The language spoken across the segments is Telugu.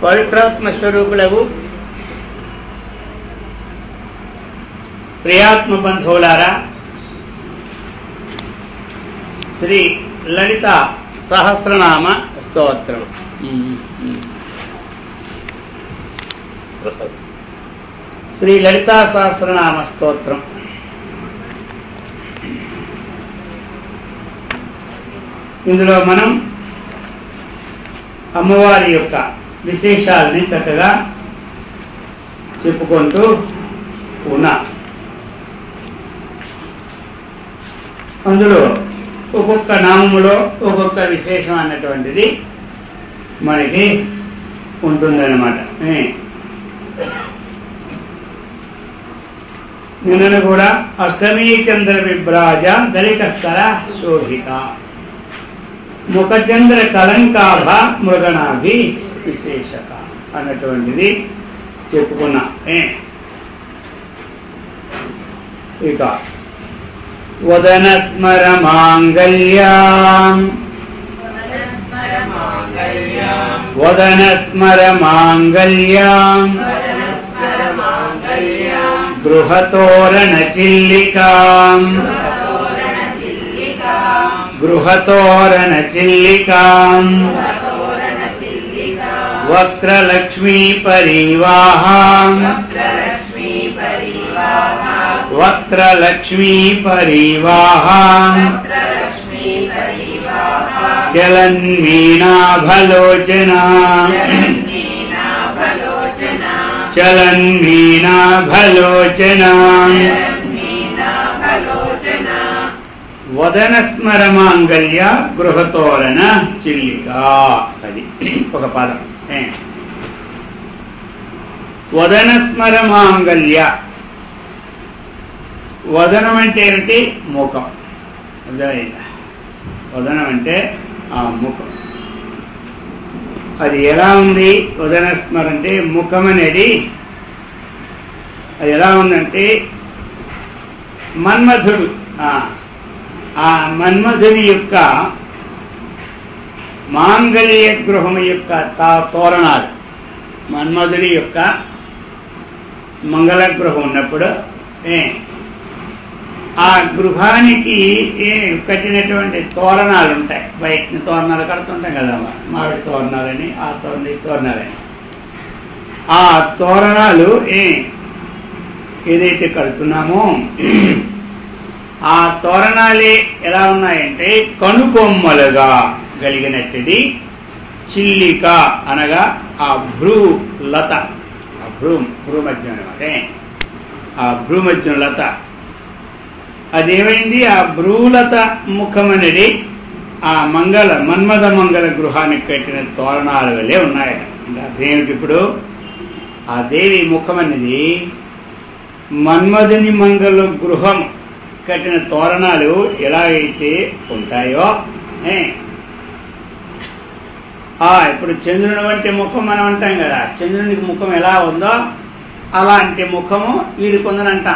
పవిత్రాత్మ స్వరూపులకు ప్రియాత్మ బంధువులారా, శ్రీ లలిత సహస్రనామ స్తోత్రం. శ్రీ లలితా సహస్రనామ స్తోత్రం. ఇందులో మనం అమ్మవారి యొక్క విశేషాలని చక్కగా చెప్పుకుంటూ ఉన్నాం. అందులో ఒక్కొక్క నామములో ఒక్కొక్క విశేషం అన్నటువంటిది మనకి ఉంటుందన్నమాట. నిన్న కూడా అష్టమీ చంద్ర విభ్రాజ దళికస్థల శోభిత ముఖచంద్ర కలంకాభ మృగనాభి విశేషక అన్నటువంటిది చెప్పుకున్నా. ఇక వదన స్మర మాంగళ్యాం వదన స్మర మాంగళ్యాం గృహతోరణ చిల్లికాం గృహతోరణ చిల్లికాం వక్రలక్ష్మీ పరివాహాం వక్రలక్ష్మీ పరివాహాం చలన్మీనాభలోచనా చలన్మీనాభలోచనా వదన స్మర మాంగళ్య గృహతోరణ చిల్లిక. అది ఒక పదం. వదన స్మర మాంగళ్య. వదనం అంటే ఏమిటి? ముఖం. వదనం అంటే ఆ ముఖం. అది ఎలా ఉంది? వదన స్మర అంటే ముఖం అనేది అది ఎలా ఉందంటే మన్మధుడు, ఆ మన్మధుని యొక్క మాంగళ్య గృహం యొక్క తోరణాలు, మన్మధుని యొక్క మంగళ గృహం ఉన్నప్పుడు ఆ గృహానికి కట్టినటువంటి తోరణాలు ఉంటాయి. బయట తోరణాలు కడుతుంటాం కదా, మామిడి తోరణాలని, ఆ తోరణాలని. ఆ తోరణాలు ఏదైతే కడుతున్నామో ఆ తోరణాలే ఎలా ఉన్నాయంటే కనుబొమ్మలుగా కలిగినట్టుది. చిల్లిక అనగా ఆ భ్రూలత, ఆ భ్రూమధ్యం అనమాట. ఆ భ్రూమధ్యం లత అదేమైంది? ఆ భ్రూలత ముఖం అనేది ఆ మన్మథ మంగళ గృహానికి కట్టిన తోరణాల వల్లే ఉన్నాయట. అదేమిటి? ఇప్పుడు ఆ దేవి ముఖం అనేది మన్మథుని మంగళ గృహం కట్టిన తోరణాలు ఎలాగైతే ఉంటాయో, ఇప్పుడు చంద్రుని వంటి ముఖం మనం అంటాం కదా, చంద్రునికి ముఖం ఎలా ఉందో అలాంటి ముఖము వీడికి ఉందనంట.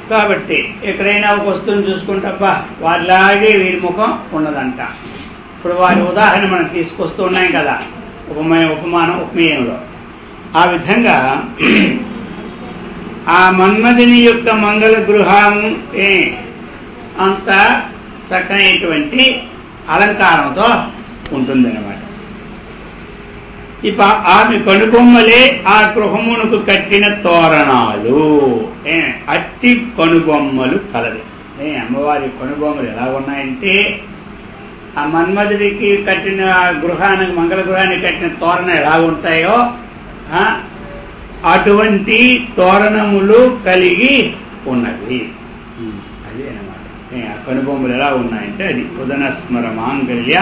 కాబట్టి ఎక్కడైనా ఒక వస్తువుని చూసుకుంటా వారిలాగే వీరి ముఖం ఉన్నదంట. ఇప్పుడు వారి ఉదాహరణ మనం తీసుకొస్తూ ఉన్నాం కదా ఉపమేయంలో. ఆ విధంగా ఆ మన్మథుని యొక్క మంగళ గృహము అంత చక్కనైనటువంటి అలంకారంతో ఉంటుందన్నమాట. ఆమె కనుబొమ్మలే ఆ గృహమునకు కట్టిన తోరణాలు. అట్టి కనుబొమ్మలు కలదు. అమ్మవారి కనుబొమ్మలు ఎలా ఉన్నాయంటే ఆ మన్మధుడికి కట్టిన గృహానికి మంగళ గృహానికి కట్టిన తోరణం ఎలా ఉంటాయో అటువంటి తోరణములు కలిగి ఉన్నది. అది అన్నమాట. ఆ కనుబొమ్మలు ఎలా ఉన్నాయంటే అది వదన స్మర మాంగళ్య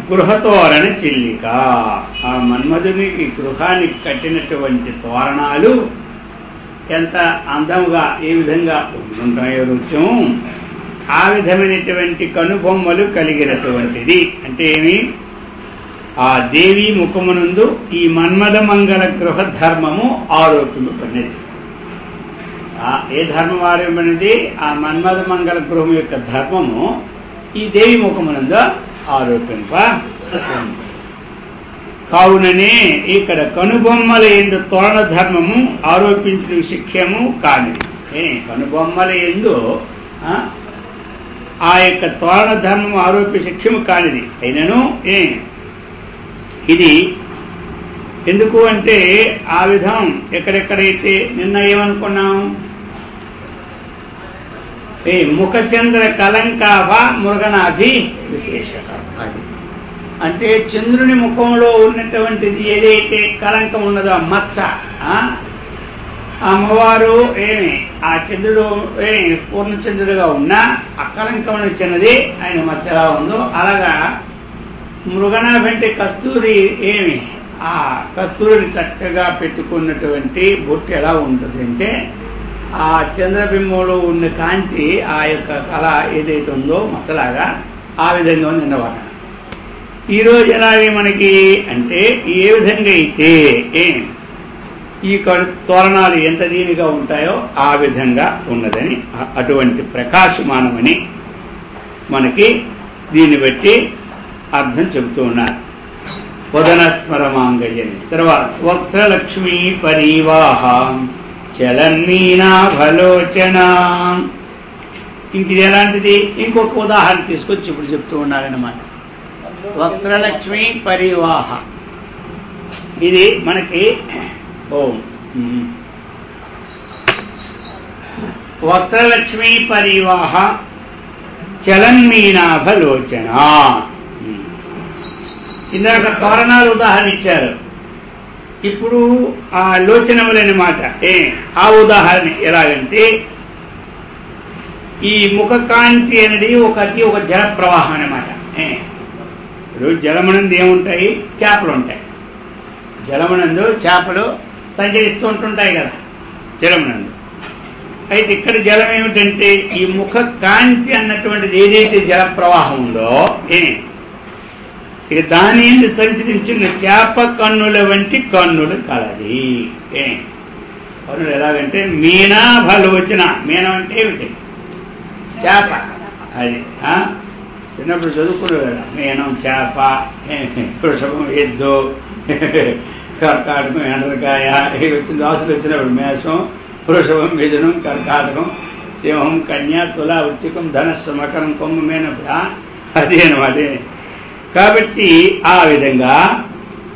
గృహతోరణ చిల్లిక. ఆ మన్మధునికి గృహానికి కట్టినటువంటి తోరణాలు ఎంత అందముగా ఏ విధంగా ఉంటాయో రుచం, ఆ విధమైనటువంటి కనుబొమ్మలు కలిగినటువంటిది. అంటే ఏమి? ఆ దేవి ముఖమునందు ఈ మన్మథ మంగళ గృహ ధర్మము ఆరోపింపబడినది. ఏ ధర్మం ఆరోపింపబడినది? ఆ మన్మథ మంగళ గృహం యొక్క ధర్మము ఈ దేవి ముఖమునందు ఆరోపింప. కావుననే ఇక్కడ కనుబొమ్మల ఎందు తోరణ ధర్మము ఆరోపించిన శిక్షము కానిది. కనుబొమ్మల ఎందు ఆ యొక్క తోరణ ధర్మము ఆరోపి శిక్షము కానిది అయినను ఇది ఎందుకు అంటే ఆ విధం ఎక్కడెక్కడైతే నిన్న ఏమనుకున్నాం, ముఖచంద్ర కలంకాభ మృగనాభి విశేష. అంటే చంద్రుని ముఖంలో ఉన్నటువంటిది ఏదైతే కలంకం ఉన్నదో మచ్చ, అమ్మవారు ఆ చంద్రుడు పూర్ణచంద్రుడుగా ఉన్నా ఆ కలంకం చిన్నది ఆయన మచ్చలా ఉందో అలాగా మృగనాభి అంటే కస్తూరి ఆ కస్తూరిని చక్కగా పెట్టుకున్నటువంటి బొట్టు ఎలా ఉంటుంది అంటే ఆ చంద్రబింబంలో ఉన్న కాంతి ఆ యొక్క కళ ఏదైతే ఉందో మచ్చలాగా ఆ విధంగా నిన్నవాట. ఈరోజు ఎలాగే మనకి అంటే ఏ విధంగా అయితే ఈ తోరణాలు ఎంత దీనిగా ఉంటాయో ఆ విధంగా ఉన్నదని అటువంటి ప్రకాశమానమని మనకి దీన్ని బట్టి అర్థం చెబుతూ ఉన్నారు. వదనస్మరమాంగజని తర్వాత వక్త్రలక్ష్మీ పరివాహ చలన్మీనాభలోచన. ఇంకిది ఎలాంటిది ఇంకొక ఉదాహరణ తీసుకొచ్చి ఇప్పుడు చెప్తూ ఉన్నారన్నమాట. వక్త్రలక్ష్మీ పరివాహ ఇది మనకి వక్త్రలక్ష్మీ పరివాహ చలన్మీనాభలోచన. ఇందాక తోరణాలు ఉదాహరణ ఇచ్చారు, ఇప్పుడు ఆ లోచనములైన మాట ఆ ఉదాహరణ ఎలాగంటే ఈ ముఖ కాంతి అనేది ఒక జల ప్రవాహం అన్నమాట. ఇప్పుడు జలమునందు ఏముంటాయి, చేపలు ఉంటాయి. జలమునందు చేపలు సంచరిస్తూ ఉంటుంటాయి కదా జలమునందు. అయితే ఇక్కడ జలం ఏమిటంటే ఈ ముఖ కాంతి అన్నటువంటిది ఏదైతే జల ప్రవాహం ఉందో ఇక దాని సంచరించిన చేప కన్నుల వంటి కన్నులు కలది. కన్నులు ఎలాగంటే మీనాభలోచన. మీనం అంటే ఏమిటి, చేప. అది చిన్నప్పుడు చదువుకునే కదా, మీనం చేప, వృషభం ఎద్దు, కర్కాటకం ఎండ్రకాయ వచ్చిన రాసులు వచ్చినప్పుడు మేషం, వృషభం మిథునం, కర్కాటకం, సింహం, కన్య, తుల, వృశ్చికం, ధనస్సు, మకరం, కొమ్ము, మీనప్పుడు అది అనమాట. కాబట్టి ఆ విధంగా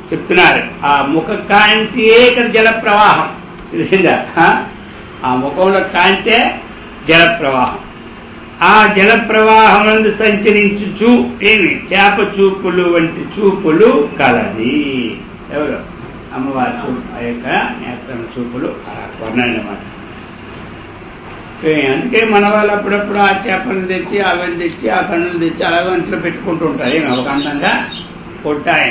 చెప్తున్నారు. ఆ ముఖ కాంతియే ఇక్కడ జల ప్రవాహం తెలిసిందా. ఆ ముఖంలో కాంతే జల ప్రవాహం. ఆ జల ప్రవాహం సంచరించు చేప చూపులు వంటి చూపులు కలది. ఎవరు అమ్మవారి చూపు, ఆ యొక్క నేత్రం చూపులు కొన్నాయన్నమాట. అందుకే మన వాళ్ళు అప్పుడప్పుడు ఆ చేపలు తెచ్చి అవన్నీ తెచ్చి ఆ కన్నులు తెచ్చి అలాగే ఇంట్లో పెట్టుకుంటూ ఉంటారు. ఒక అందంగా కొట్టాయి,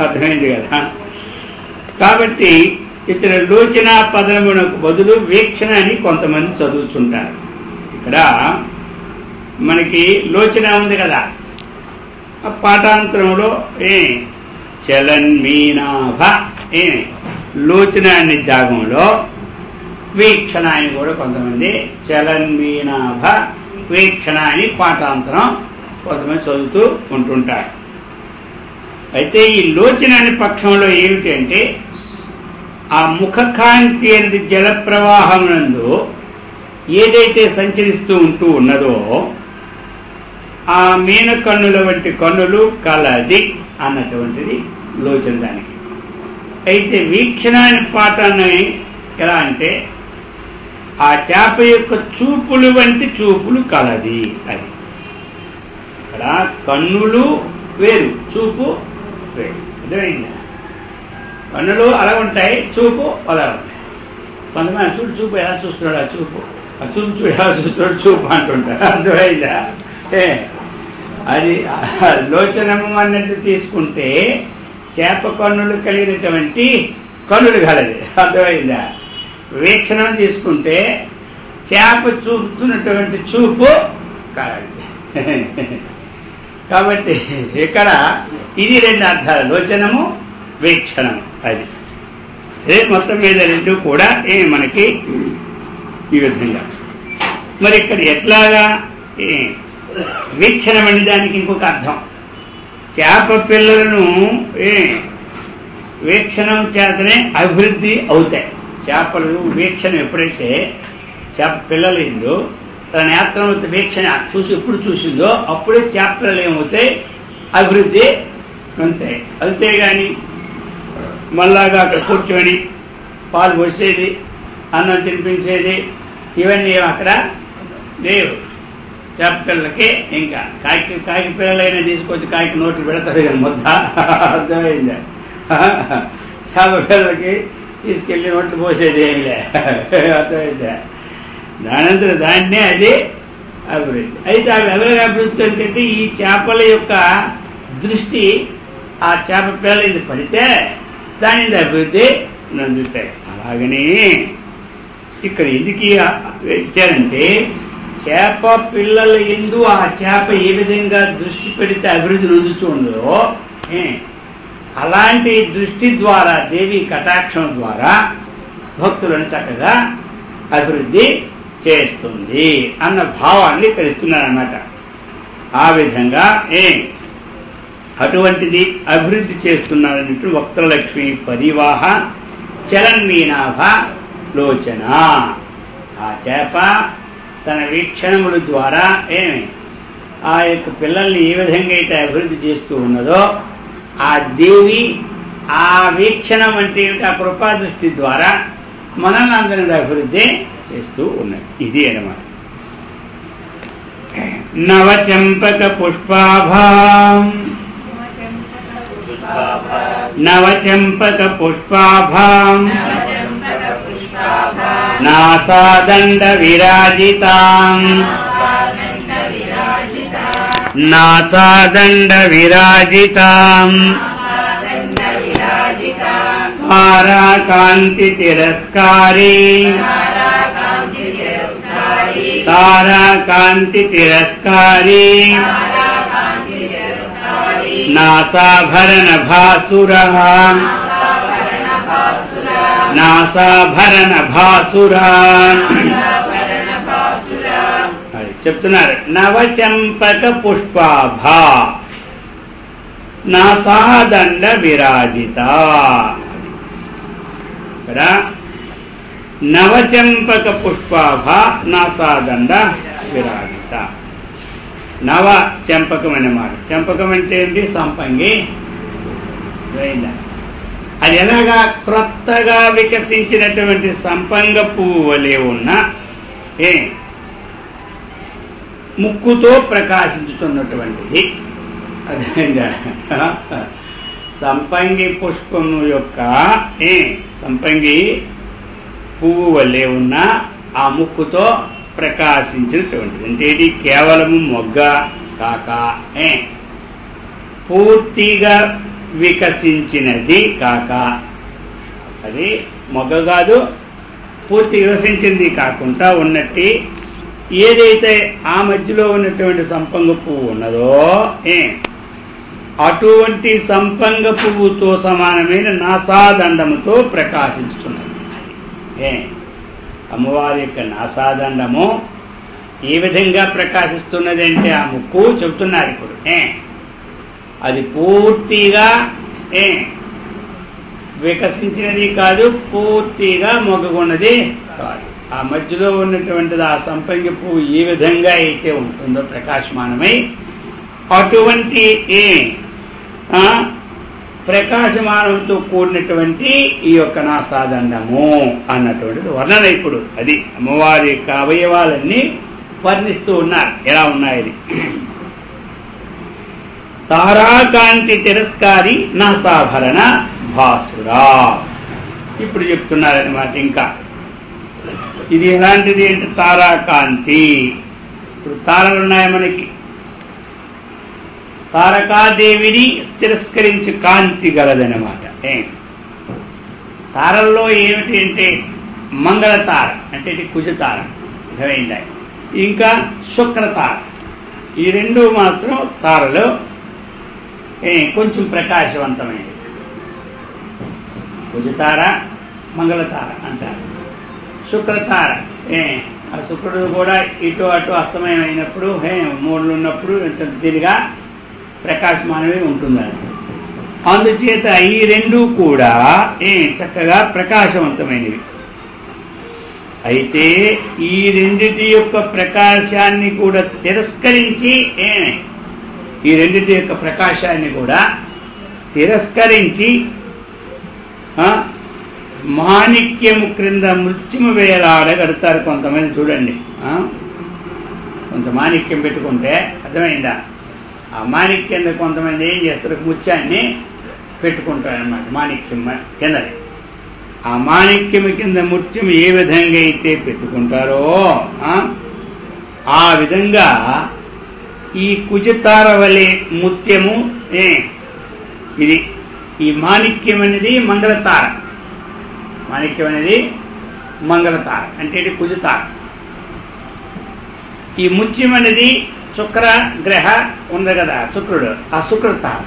అర్థమైంది కదా. కాబట్టి ఇతర లోచన పదమునకు బదులు వీక్షణ అని కొంతమంది చదువుతుంటారు. ఇక్కడ మనకి లోచన ఉంది కదా, ఆ పాఠాంతరంలో చలన్మీనాభ లోచన అనే జాగంలో వీక్షణ అని కూడా కొంతమంది చలన్మీనాభ వీక్షణ అని పాఠాంతరం కొంతమంది చదువుతూ ఉంటుంటారు. అయితే ఈ లోచన అనే పక్షంలో ఏమిటంటే ఆ ముఖకాంతి అనేది జల ప్రవాహం నందు ఏదైతే సంచరిస్తూ ఉంటూ ఉన్నదో ఆ మీన కన్నుల వంటి కన్నులు కలది అన్నటువంటిది లోచన దానికి. అయితే వీక్షణ అనే పాఠాన్ని ఎలా అంటే ఆ చేప యొక్క చూపులు వంటి చూపులు కలది. అది ఇక్కడ కన్నులు వేరు, చూపు వేరు. అర్థమైందా? కన్నులు అలా ఉంటాయి, చూపు అలా ఉంటాయి. కొంతమంది చూపు ఎలా చూస్తున్నాడు, ఆ చూపు ఎలా చూస్తున్నాడు చూపు అంటుంటారు. అర్థమైందా? అది లోచనము అన్నట్టు తీసుకుంటే చేప కన్నులు కలిగినటువంటి కన్నులు కలది. అర్థమైందా? వీక్షణం తీసుకుంటే చేప చూపుతున్నటువంటి చూపు కలది. కాబట్టి ఇక్కడ ఇది రెండు అర్థాలు, లోచనము వీక్షణము. అది మొత్తం మీద రెండు కూడా మనకి ఈ విధంగా. మరి ఇక్కడ ఎట్లాగా వీక్షణం అనే దానికి ఇంకొక అర్థం చేప పిల్లలను వీక్షణం చేతనే అభివృద్ధి అవుతాయి. చేపలు వీక్షణ ఎప్పుడైతే చేప పిల్లలు తన నేత్రం వీక్షణ ఎప్పుడు చూసిందో అప్పుడే చేప పిల్లలు ఏమవుతాయి, అభివృద్ధి ఉంటాయి. అంతేగాని మళ్ళాగా అక్కడ కూర్చొని పాలు పోసేది, అన్నం తినిపించేది, ఇవన్నీ అక్కడ లేవు. చేప పిల్లలకి ఇంకా కాకి పిల్లలైనా తీసుకొచ్చి కాకి నోట్లు పెడతారు కానీ ముద్ద, అర్థమైందా? చేప పిల్లలకి తీసుకెళ్ళి నోట్లు పోసేది ఏమిలే, అర్థమైందా? దానంతరం దాన్నే అది అభివృద్ధి. అయితే అవి ఎవరికి అభివృద్ధి అంటే ఈ చేపల యొక్క దృష్టి ఆ చేప పిల్లల ఇది పడితే దాని అభివృద్ధి నందుతాయి. అలాగని ఇక్కడ ఎందుకు ఇచ్చారంటే చేప పిల్లల ఎందు ఆ చేప ఏ విధంగా దృష్టి పెడితే అభివృద్ధి నొందుతుందో అలాంటి దృష్టి ద్వారా దేవి కటాక్షం ద్వారా భక్తులను చక్కగా అభివృద్ధి చేస్తుంది అన్న భావాన్ని తెలుస్తున్నారన్నమాట. ఆ విధంగా అటువంటిది అభివృద్ధి చేస్తున్నారన్నట్టు వక్రలక్ష్మి పరివాహ చలన్మీనాభ లోచన. ఆ చేప తన వీక్షణముల ద్వారా ఆ యొక్క పిల్లల్ని ఏ విధంగా అయితే అభివృద్ధి చేస్తూ ఉన్నదో ఆ దేవి ఆ వీక్షణం అంటే ఆ కృపాదృష్టి ద్వారా మనల్ని అందరినీ అభివృద్ధి చేస్తూ ఉన్నది. ఇది అన్నమాట. నవచంపక పుష్పాభాం నవచంపక పుష్పాభాం నాసాదండ విరాజితాం నాసాదండ విరాజితాం తారాకాంతి తిరస్కారీ తారాకాంతి తిరస్కారీ నాసాభరణ భాసురః నాసాభరణ భాసురః అది చెప్తున్నారు. నవచంపక పుష్పాభా నాసాదండ విరాజిత. ఇక్కడ నవచంపక పుష్పాభ నాసాదండ విరాజిత. నవ చెంపకం అన్నమాట. చెంపకం అంటే ఏంటి? సంపంగి. అది ఎలాగా క్రొత్తగా వికసించినటువంటి సంపంగ పువ్వు వలె ఉన్న ముక్కుతో ప్రకాశించుతున్నటువంటిది. అదేంటా సంపంగి పుష్పము యొక్క సంపంగి పువ్వు వలె ఉన్న ఆ ముక్కుతో ప్రకాశించినటువంటిది. అంటే ఇది కేవలము మొగ్గ కాక పూర్తిగా వికసించినది కాక, అది మొగ్గ కాదు, పూర్తి వికసించింది కాకుండా ఉన్నట్టు ఏదైతే ఆ మధ్యలో ఉన్నటువంటి సంపంగ పువ్వు ఉన్నదో అటువంటి సంపంగ పువ్వుతో సమానమైన నాసాదండముతో ప్రకాశించుతున్నది. అమ్మవారి యొక్క నాసాదండము ఏ విధంగా ప్రకాశిస్తున్నది అంటే ఆ ముక్కు చెబుతున్నారు ఇప్పుడు. అది పూర్తిగా వికసించినది కాదు, పూర్తిగా మొగ్గకున్నది కాదు. ఆ మధ్యలో ఉన్నటువంటిది ఆ సంపంగి పువ్వు ఏ విధంగా అయితే ఉంటుందో ప్రకాశమానమై అటువంటి ప్రకాశమానంతో కూడినటువంటి ఈ యొక్క నాసాదండము అన్నటువంటిది వర్ణన. ఇప్పుడు అది అమ్మవారి యొక్క అవయవాలన్నీ వర్ణిస్తూ ఉన్నారు, ఎలా ఉన్నాయని. తారాకాంతి తిరస్కారి నాసాభరణ భాసురా. ఇప్పుడు చెప్తున్నారన్నమాట. ఇంకా ఇది ఎలాంటిది అంటే తారాకాంతి. ఇప్పుడు తారలు ఉన్నాయి మనకి. తారకాదేవిని తిరస్కరించి కాంతి గలదనమాట. తారల్లో ఏమిటి అంటే మంగళతార అంటే ఇది కుజతార, అర్థమైందా? ఇంకా శుక్రతార. ఈ రెండు మాత్రం తారలు కొంచెం ప్రకాశవంతమైనది. కుజతార, మంగళతార అంటారు. శుక్రతార ఆ శుక్రుడు కూడా ఇటు అటు అస్తమయం అయినప్పుడు మూడులు ఉన్నప్పుడు దీనిగా ప్రకాశమానమే ఉంటుందని. అందుచేత ఈ రెండు కూడా చక్కగా ప్రకాశవంతమైనవి. అయితే ఈ రెండిటి యొక్క ప్రకాశాన్ని కూడా తిరస్కరించి ఈ రెండిటి యొక్క ప్రకాశాన్ని కూడా తిరస్కరించి మాణిక్యము క్రింద మృత్యుము వేలాడగడతారు కొంతమంది. చూడండి, కొంత మాణిక్యం పెట్టుకుంటే అర్థమైందా? ఆ మాణిక్యం కింద కొంతమంది ఏం చేస్తారు, ముత్యాన్ని పెట్టుకుంటారు అన్నమాట. మాణిక్యం కిందది ఆ మాణిక్యము కింద ముత్యం ఏ విధంగా అయితే పెట్టుకుంటారో ఆ విధంగా ఈ కుజతార వలె ముత్యము ఇది ఈ మాణిక్యం అనేది మంగళతార. మాణిక్యం అనేది మంగళతార అంటే ఇది కుజతార. ఈ ముత్యం అనేది శుక్ర గ్రహ ఉంది కదా, శుక్రుడు, ఆ శుక్రతార.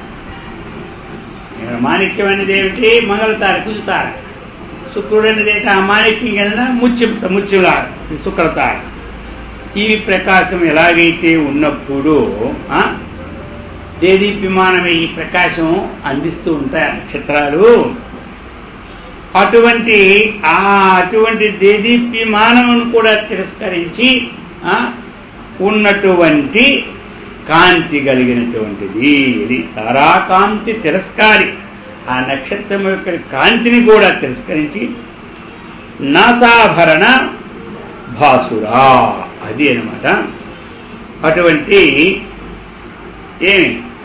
మాణిక్యం అనేది ఏమిటి? మంగళతార, కుజతార. శుక్రుడు అనేది అయితే ఆ మాణిక్యం కదా ముత్యంలా శుక్రతార. ఈ ప్రకాశం ఎలాగైతే ఉన్నప్పుడు దేదీప్యమానమే ఈ ప్రకాశం అందిస్తూ ఉంటాయి నక్షత్రాలు. అటువంటి దేదీప్యమానమును కూడా తిరస్కరించి ఉన్నటువంటి కాంతి కలిగినటువంటిది ఇది తారాకాంతి తిరస్కారి. ఆ నక్షత్రం యొక్క కాంతిని కూడా తిరస్కరించి నాసాభరణ భాసురా అది అన్నమాట. అటువంటి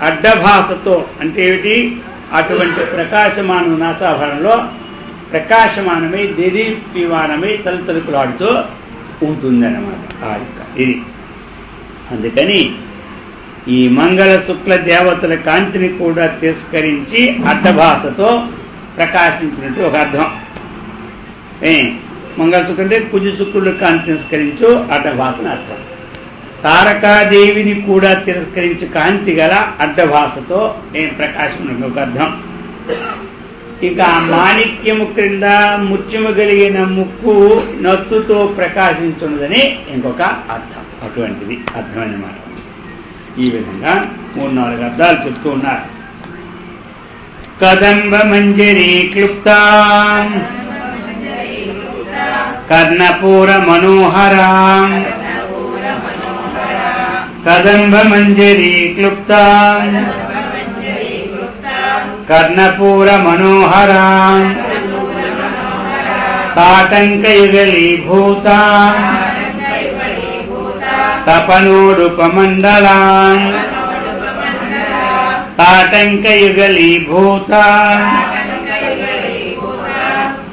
అడ్డభాసతో అంటే ఏమిటి? అటువంటి ప్రకాశమానం నాసాభరణలో ప్రకాశమానమై దేదీప్యమానమై తలుతలుకులాడుతూ ఉంటుందన్నమాట ఆ యొక్క ఇది. అందుకని ఈ మంగళ శుక్ల దేవతల కాంతిని కూడా తిరస్కరించి అడ్డభాసతో ప్రకాశించినట్టు ఒక అర్థం. మంగళ శుక్ల అంటే కుజ శుక్రుడు కాంతి తిరస్కరించు అడ్డభాసన అర్థం. తారకాదేవిని కూడా తిరస్కరించి కాంతి గల అడ్డభాసతో ప్రకాశం ఒక అర్థం. ఇక మాణిక్యము క్రింద ముత్యము కలిగిన ముక్కు నత్తుతో ప్రకాశించున్నదని ఇంకొక అర్థం. అటువంటిది అర్థం అన్నమాట. ఈ విధంగా 3-4 అర్థాలు చెప్తూ ఉన్నారు. కదంబ మంజరీ క్లుప్తా కర్ణపూర మనోహరా కదంబ మంజరీ క్లుప్తా కర్ణపూర మనోహరా తాటంకయుగలీభూత తపనోడుపమండలా తాటంకయుగలీభూత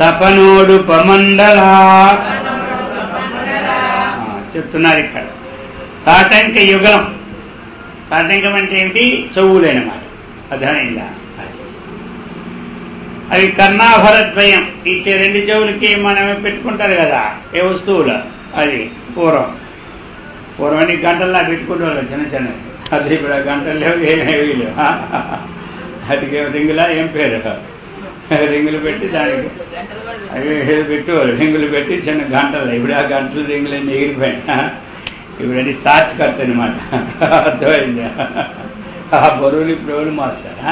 తపనోడుపమండలా చెప్తున్నారు ఇక్కడ. తాటంక యుగలం, తాటంకం అంటే ఏమిటి? చెవులైనమాట. అర్థమైందా? అవి కర్ణాభరద్వయం ఇచ్చే 2 చెవులకి మనమే పెట్టుకుంటారు కదా ఏ వస్తువులు. అది పూర్వం అన్ని గంటల్లా పెట్టుకుంటారు చిన్న చిన్నవి. అది ఇప్పుడు గంటలు లేవు, ఏమేవి లేవు. అది రింగులా ఏం పేరు? రింగులు పెట్టి దానికి అవి పెట్టేవారు. రింగులు పెట్టి చిన్న గంటలు. ఇప్పుడు ఆ గంటలు రింగులన్నీ ఎగిరిపోయినా ఇప్పుడు అది షార్ట్ కట్ అనమాట. అర్థమైందా? ఆ బరువులు ఇప్పుడు ఎవరు మోస్తారా?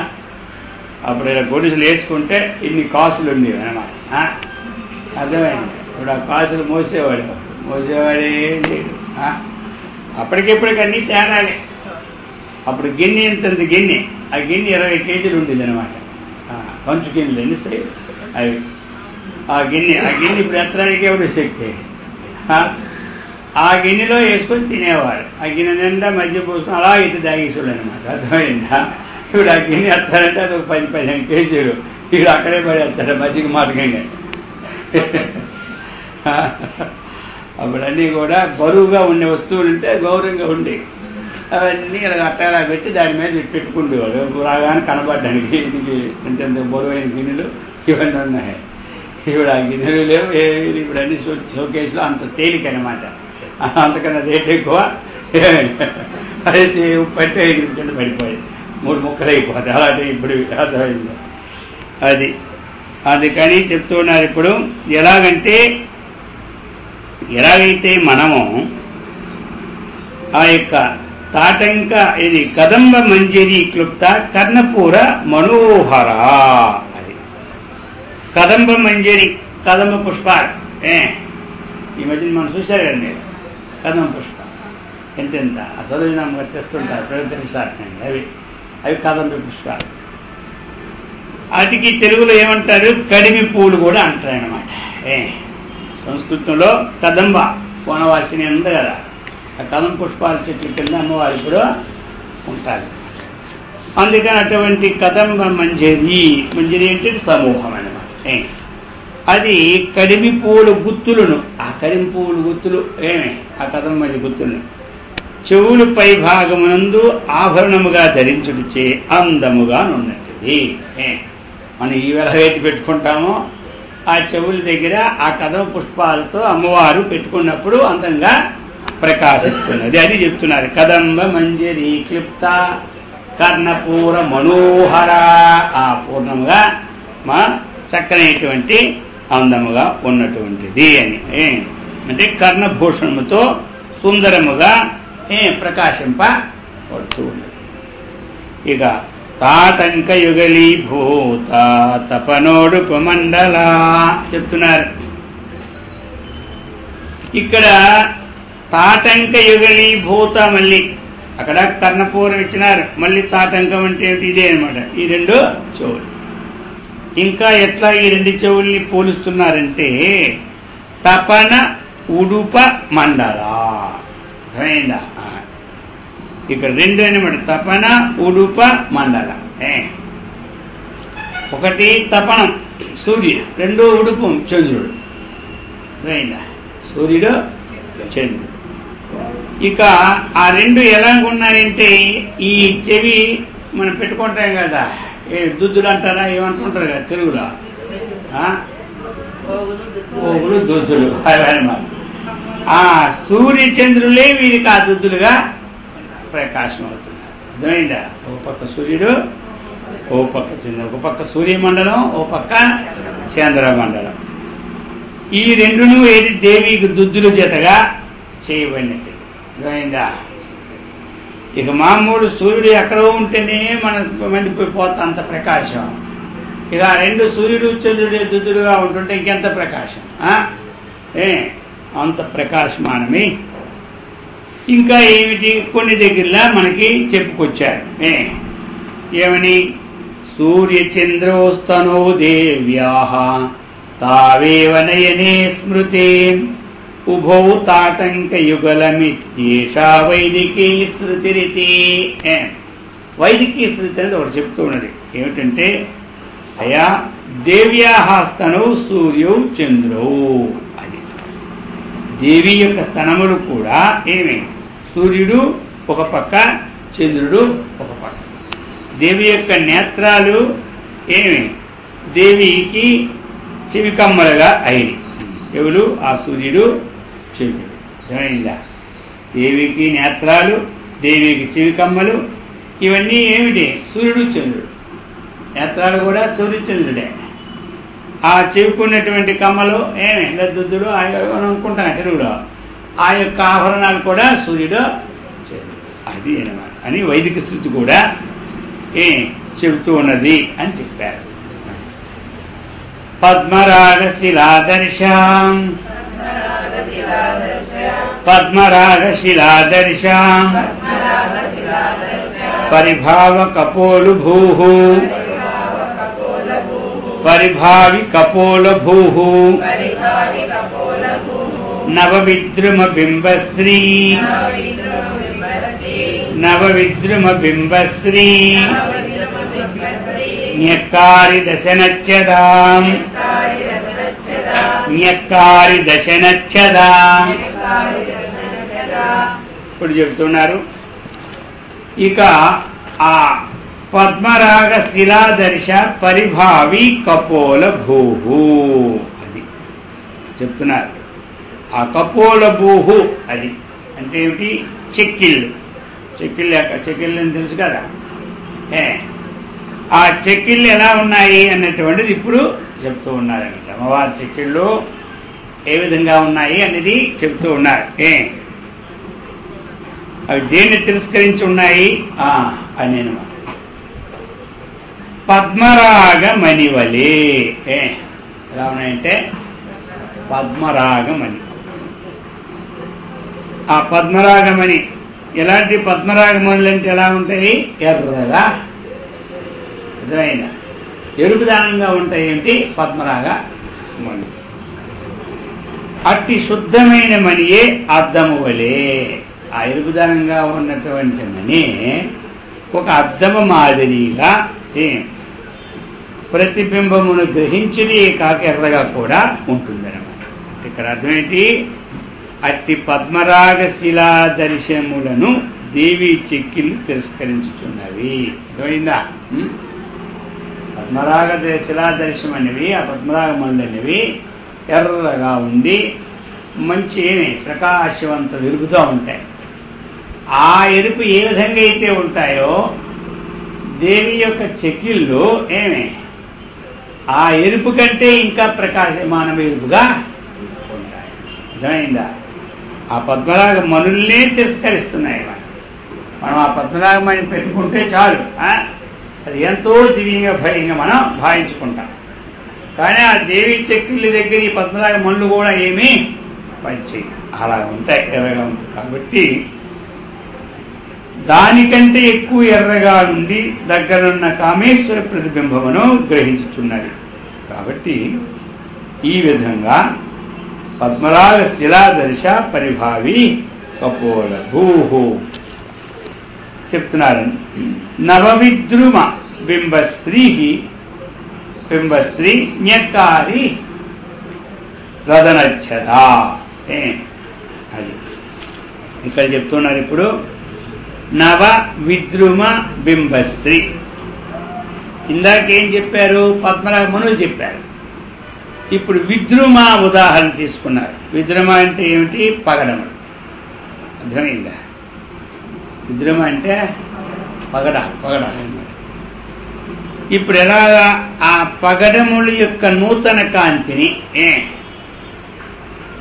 అప్పుడు ఇలా గొడుసులు వేసుకుంటే ఇన్ని కాసులు ఉండేవి అనమాట. అర్థమైంది? ఇప్పుడు ఆ కాసులు మోసేవాడే లేడు. అప్పటికిప్పటికి అన్నీ తేడాలే. అప్పుడు గిన్నె ఇంతంత గిన్నె, ఆ గిన్నె 20 కేజీలు ఉండేది అనమాట. కంచు గిన్నెలు ఎన్ని అవి. ఆ గిన్నె ఇప్పుడు ఎత్తడానికి ఎవరు శక్తి. ఆ గిన్నెలో వేసుకొని తినేవారు. ఆ గిన్నె నిండా మధ్య పోసుకొని అలా ఇది దాగేసేవాళ్ళు అనమాట. అర్థమైందా? ఇప్పుడు ఆ గిన్నె ఎత్తారంటే అది ఒక 10-15 కేజీలు. ఇప్పుడు అక్కడే పడేస్తారు మజ్జిగ మార్గంగా. అప్పుడన్నీ కూడా బరువుగా ఉండే వస్తువులు ఉంటే గౌరవంగా ఉండేవి. అవన్నీ ఇలా అట్టలా పెట్టి దాని మీద పెట్టుకుండేవాడు రాగానే కనబడడానికి. ఇది ఇంత బరువైన గిన్నెలు ఇవన్నీ ఉన్నాయి. ఇప్పుడు ఆ గిన్నెలు లేవు, ఇప్పుడు అన్ని షోకేస్లో అంత తేలిక అనమాట. అంతకన్నా రేట్ ఎక్కువ. అయితే ఉప్పు కింద పడిపోయి 3 ముక్కలు అయిపోతాయి. అలాంటి ఇప్పుడు అర్థమైంది. అందుకని చెప్తూ ఉన్నారు. ఇప్పుడు ఎలాగైతే మనము ఆ యొక్క తాటంక ఇది కదంబ మంజరి క్లుప్త కర్ణపూర మనోహర. అది కదంబ మంజరి, కదంబ పుష్పాలు. ఈ మధ్యన మనం చూశారు కదా మీరు, కదంబ పుష్పాలు ఎంతెంత అసలు తెస్తుంటారు ప్రవర్తిస్తారండి. అవి కదంబ పుష్పాలు. వాటికి తెలుగులో ఏమంటారు, కడిమి పూలు కూడా అంటారనమాట. సంస్కృతంలో కదంబ వనవాసిని ఉంది కదా, ఆ కదంబ పుష్పాల చెట్ల కింద అమ్మవారు ఇప్పుడు ఉంటారు. అందుకని అటువంటి కదంబ మంజరి, మంజరి అంటే సమూహం అనమాట. అది కడిమి పూల గుత్తులను, ఆ కడిమి పువ్వుల గుత్తులు ఆ కదంబ మంజరి గుత్తులను చెవులు పై భాగమునందు ఆభరణముగా ధరించుడిచే అందముగా ఉన్నట్టుది. మనం ఈ వెలవేటి పెట్టుకుంటామో ఆ చెవుల దగ్గర ఆ కదంబ పుష్పాలతో అమ్మవారు పెట్టుకున్నప్పుడు అందంగా ప్రకాశిస్తున్నది. అది చెప్తున్నారు. కదంబ మంజరి క్లిప్త కర్ణపూర మనోహర, ఆ పూర్ణముగా మా చక్కనైనటువంటి అందముగా ఉన్నటువంటిది అని. అంటే కర్ణభూషణముతో సుందరముగా ప్రకాశింపబడుతూ ఉన్నది. ఇక తాటంక యుగలీభూత తపనోడుపమండల చెప్తున్నారు. ఇక్కడ తాటంక యుగలీభూత, మళ్ళీ అక్కడ కర్ణపూరం ఇచ్చినారు, మళ్ళీ తాటంకం అంటే ఏమిటి, ఇదే అనమాట. ఈ రెండు చెవులు. ఇంకా ఎట్లా ఈ రెండు చెవుల్ని పోలుస్తున్నారంటే తపన ఉడుప మండల. అయిందా? ఇక్కడ రెండు అనమాట, తపన ఉడుప మండల. ఒకటి తపనం సూర్యుడు, రెండో ఉడుపు చంద్రుడు. అయిందా? సూర్యుడు చంద్రుడు. ఇక ఆ రెండు ఎలా ఉన్నాయంటే, ఈ చెవి మనం పెట్టుకుంటాం కదా, దుద్దులు అంటారా ఏమంటుంటారు కదా తెలుగులో, పోగులు దుద్దులు. ఆ సూర్య చంద్రులే వీరికి ఆ దుద్దులుగా ప్రకాశం అవుతున్నారు. అర్థమైందా? ఓ పక్క సూర్యుడు, ఓ పక్క చంద్రుడు, ఒక పక్క సూర్యమండలం, ఓ పక్క చంద్రమండలం. ఈ రెండును ఏది దేవికి దుద్దుల చేతగా చేయబడినట్టు. అర్థమైందా? ఇక మామూలు సూర్యుడు ఎక్కడో ఉంటేనే మనకు మండిపోతా అంత ప్రకాశం. ఇక ఆ రెండు సూర్యుడు చంద్రుడు దుద్దులుగా ఉంటుంటే ఇంకెంత ప్రకాశం, అంత ప్రకాశమానమే. ఇంకా ఏమిటి, కొన్ని దగ్గరలా మనకి చెప్పుకొచ్చారు. ఏమని, సూర్యచంద్రోస్తనో దేవ్యాః తావేవ నయనే స్మృతే ఉభౌ తాటంక యుగలమిత్యేషా వైదికీ శృతిరితి. వైదికీ శృతి అనేది ఒకటి చెప్తూ ఉన్నది. ఏమిటంటే, అయా దేవ్యాః స్తనౌ సూర్యౌ చంద్రౌ. అది దేవి యొక్క స్తనములు కూడా ఏమి, సూర్యుడు ఒక పక్క, చంద్రుడు ఒక పక్క. దేవి యొక్క నేత్రాలు ఏమి, దేవికి చెవికమ్మలుగా అయినాయి. ఎవరు? ఆ సూర్యుడు చంద్రుడు. అర్థమైందా? దేవికి నేత్రాలు, దేవికి చెవికమ్మలు, ఇవన్నీ ఏమిటి, సూర్యుడు చంద్రుడు. నేత్రాలు కూడా సూర్యచంద్రుడే. ఆ చెవికున్నటువంటి కమ్మలు ఏమి, దుద్దులు అనుకుంటాను తెలుగులో, ఆ యొక్క ఆభరణాలు కూడా సూర్యుడు చంద్రుడు. అది అనమాట అని వైదిక శృతి కూడా చెబుతూ ఉన్నది అని చెప్పారు. పద్మరాగశిలాదర్శాం పద్మరాగశిలాదర్శాం పరిభావ కపోలు భూః పరిభావి కపోల భూః నవవిద్రుమ బింబశ్రీ నవవిద్రుమ బింబశ్రీ న్యక్కారి దశనచ్చదాం న్యక్కారి దశనచ్చదాం. ఇప్పుడు చెబుతున్నారు. ఇక ఆ పద్మరాగ శిలాదర్శ పరిభావి కపోల భూహు అది చెప్తున్నారు. ఆ కపోల భూహు అది అంటే ఏమిటి, చెక్కిళ్ళు. చెక్కిళ్ళు అని తెలుసు కదా. ఆ చెక్కిళ్ళు ఎలా ఉన్నాయి అన్నటువంటిది ఇప్పుడు చెప్తూ ఉన్నారన్నమాట. అమ్మవారి చెక్కిళ్ళు ఏ విధంగా ఉన్నాయి అనేది చెప్తూ ఉన్నారు. అవి దేన్ని తిరస్కరించి ఉన్నాయి అని అనమాట. పద్మరాగమణివలే ఎలా ఉన్నాయంటే పద్మరాగమణి. ఆ పద్మరాగమణి ఎలాంటి పద్మరాగమణులు అంటే ఎలా ఉంటాయి? ఎర్రగా అర్థమైందా? ఎరుపుదానంగా ఉంటాయి. ఏంటి? పద్మరాగ మణి. అట్టి శుద్ధమైన మణియే అద్దము వలే. ఆ ఎరుపుదానంగా ఉన్నటువంటి మణి ఒక అద్దము మాదిరిగా ప్రతిబింబమును గ్రహించినే కాక ఎర్రగా కూడా ఉంటుందన్నమాట. ఇక్కడ అర్థమేంటి? అట్టి పద్మరాగ శిలా దర్శనములను దేవి చెక్కిళ్ళు తిరస్కరించుచున్నవి. అర్థమైందా? పద్మరాగ శిలా దర్శనం అనేవి, ఆ పద్మరాగమణులు అనేవి ఎర్రగా ఉండి మంచి ప్రకాశవంత వెలుగుతూ ఉంటాయి. ఆ ఎరుపు ఏ విధంగా అయితే ఉంటాయో దేవి యొక్క చెక్కిళ్ళు ఆ ఎరుపు కంటే ఇంకా ప్రకాశమాన ఎరుపుగా ఉంటాయి. అర్థమైందా? ఆ పద్మరాగ మణుల్నే తిరస్కరిస్తున్నాయి. మనం ఆ పద్మరాగమణి పెట్టుకుంటే చాలు, అది ఎంతో దివ్యంగా భయంగా మనం భావించుకుంటాం. కానీ ఆ దేవి చెక్కిళ్ళ దగ్గర ఈ పద్మరాగ మణులు కూడా ఏమీ పనిచేయి, అలా ఉంటాయి, ఎర్రగా ఉంటాయి. కాబట్టి దానికంటే ఎక్కువ ఎర్రగా ఉండి దగ్గరున్న కామేశ్వర ప్రతిబింబమును గ్రహించుచున్నది. కాబట్టి ఈ విధంగా పద్మరాగ శిలాదర్శ పరిభావి కపోల భూహు చెప్తున్నారు. నవవిద్రుమ బింబశ్రీ జ్ఞకారి రదనచ్చద. అది ఇక్కడ చెప్తున్నారు. ఇప్పుడు నవ విద్రుమ బింబశ్రీ. ఇందాకేం చెప్పారు? పద్మరాగమణులు చెప్పారు. ఇప్పుడు విద్రుమ ఉదాహరణ తీసుకున్నారు. విద్రుమ అంటే ఏమిటి? పగడములు. అర్థమైందా? విద్రుమ అంటే పగడాలన్నమాట. ఇప్పుడు ఎలాగా ఆ పగడముల యొక్క నూతన కాంతిని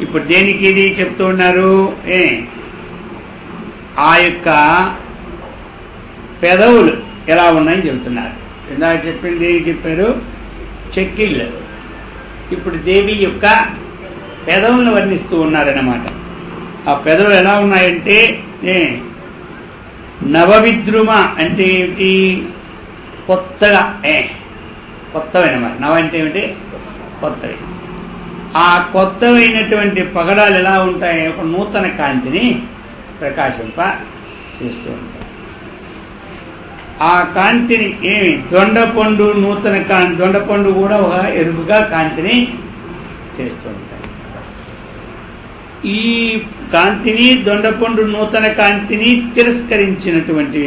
ఇప్పుడు దేనికి ఇది చెప్తూ ఉన్నారు? ఆ యొక్క పెదవులు ఎలా ఉన్నాయని చెబుతున్నారు. ఇందాక చెప్పింది దేనికి చెప్పారు? చెక్కిళ్ళు. ఇప్పుడు దేవి యొక్క పెదవులను వర్ణిస్తూ ఉన్నారన్నమాట. ఆ పెదవులు ఎలా ఉన్నాయంటే నవవిద్రుమ అంటే ఏమిటి? కొత్తగా కొత్తవైనమాట. నవ అంటే ఏమిటి? కొత్తవి. ఆ కొత్తవైనటువంటి పగడాలు ఎలా ఉంటాయి? ఒక నూతన కాంతిని ప్రకాశింప చేస్తూ ఉంటాయి. ఆ కాంతిని దొండపండు నూతన కాంతి, దొండపండు కూడా ఒక ఎరుపుగా కాంతిని చేస్తూ ఉంటాయి. ఈ కాంతిని, దొండపండు నూతన కాంతిని తిరస్కరించినటువంటి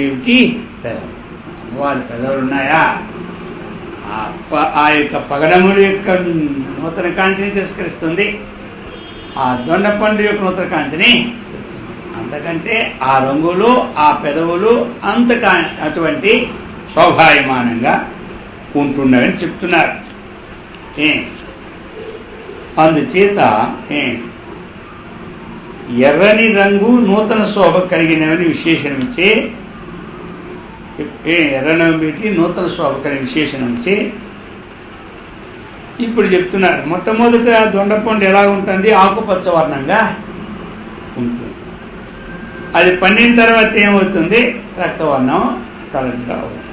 పెదవులు. వాళ్ళ పెదవులు ఉన్నాయా? ఆ యొక్క పగడముల యొక్క నూతన కాంతిని తిరస్కరిస్తుంది, ఆ దొండపండు యొక్క నూతన కాంతిని. అంతకంటే ఆ రంగులు, ఆ పెదవులు అటువంటి శోభాయమానంగా ఉంటున్నాయని చెప్తున్నారు. అందుచేత ఎర్రని రంగు నూతన శోభ కలిగినవని విశేషణమిచ్చే, ఎర్రని పెట్టి నూతన శోభ కలిగిన విశేషణమిచ్చే ఇప్పుడు చెప్తున్నారు. మొట్టమొదట దొండపండు ఎలా ఉంటుంది? ఆకుపచ్చ వర్ణంగా ఉంటుంది. అది పండిన తర్వాత ఏమవుతుంది? రక్తవర్ణం కలర్గా అవుతుంది.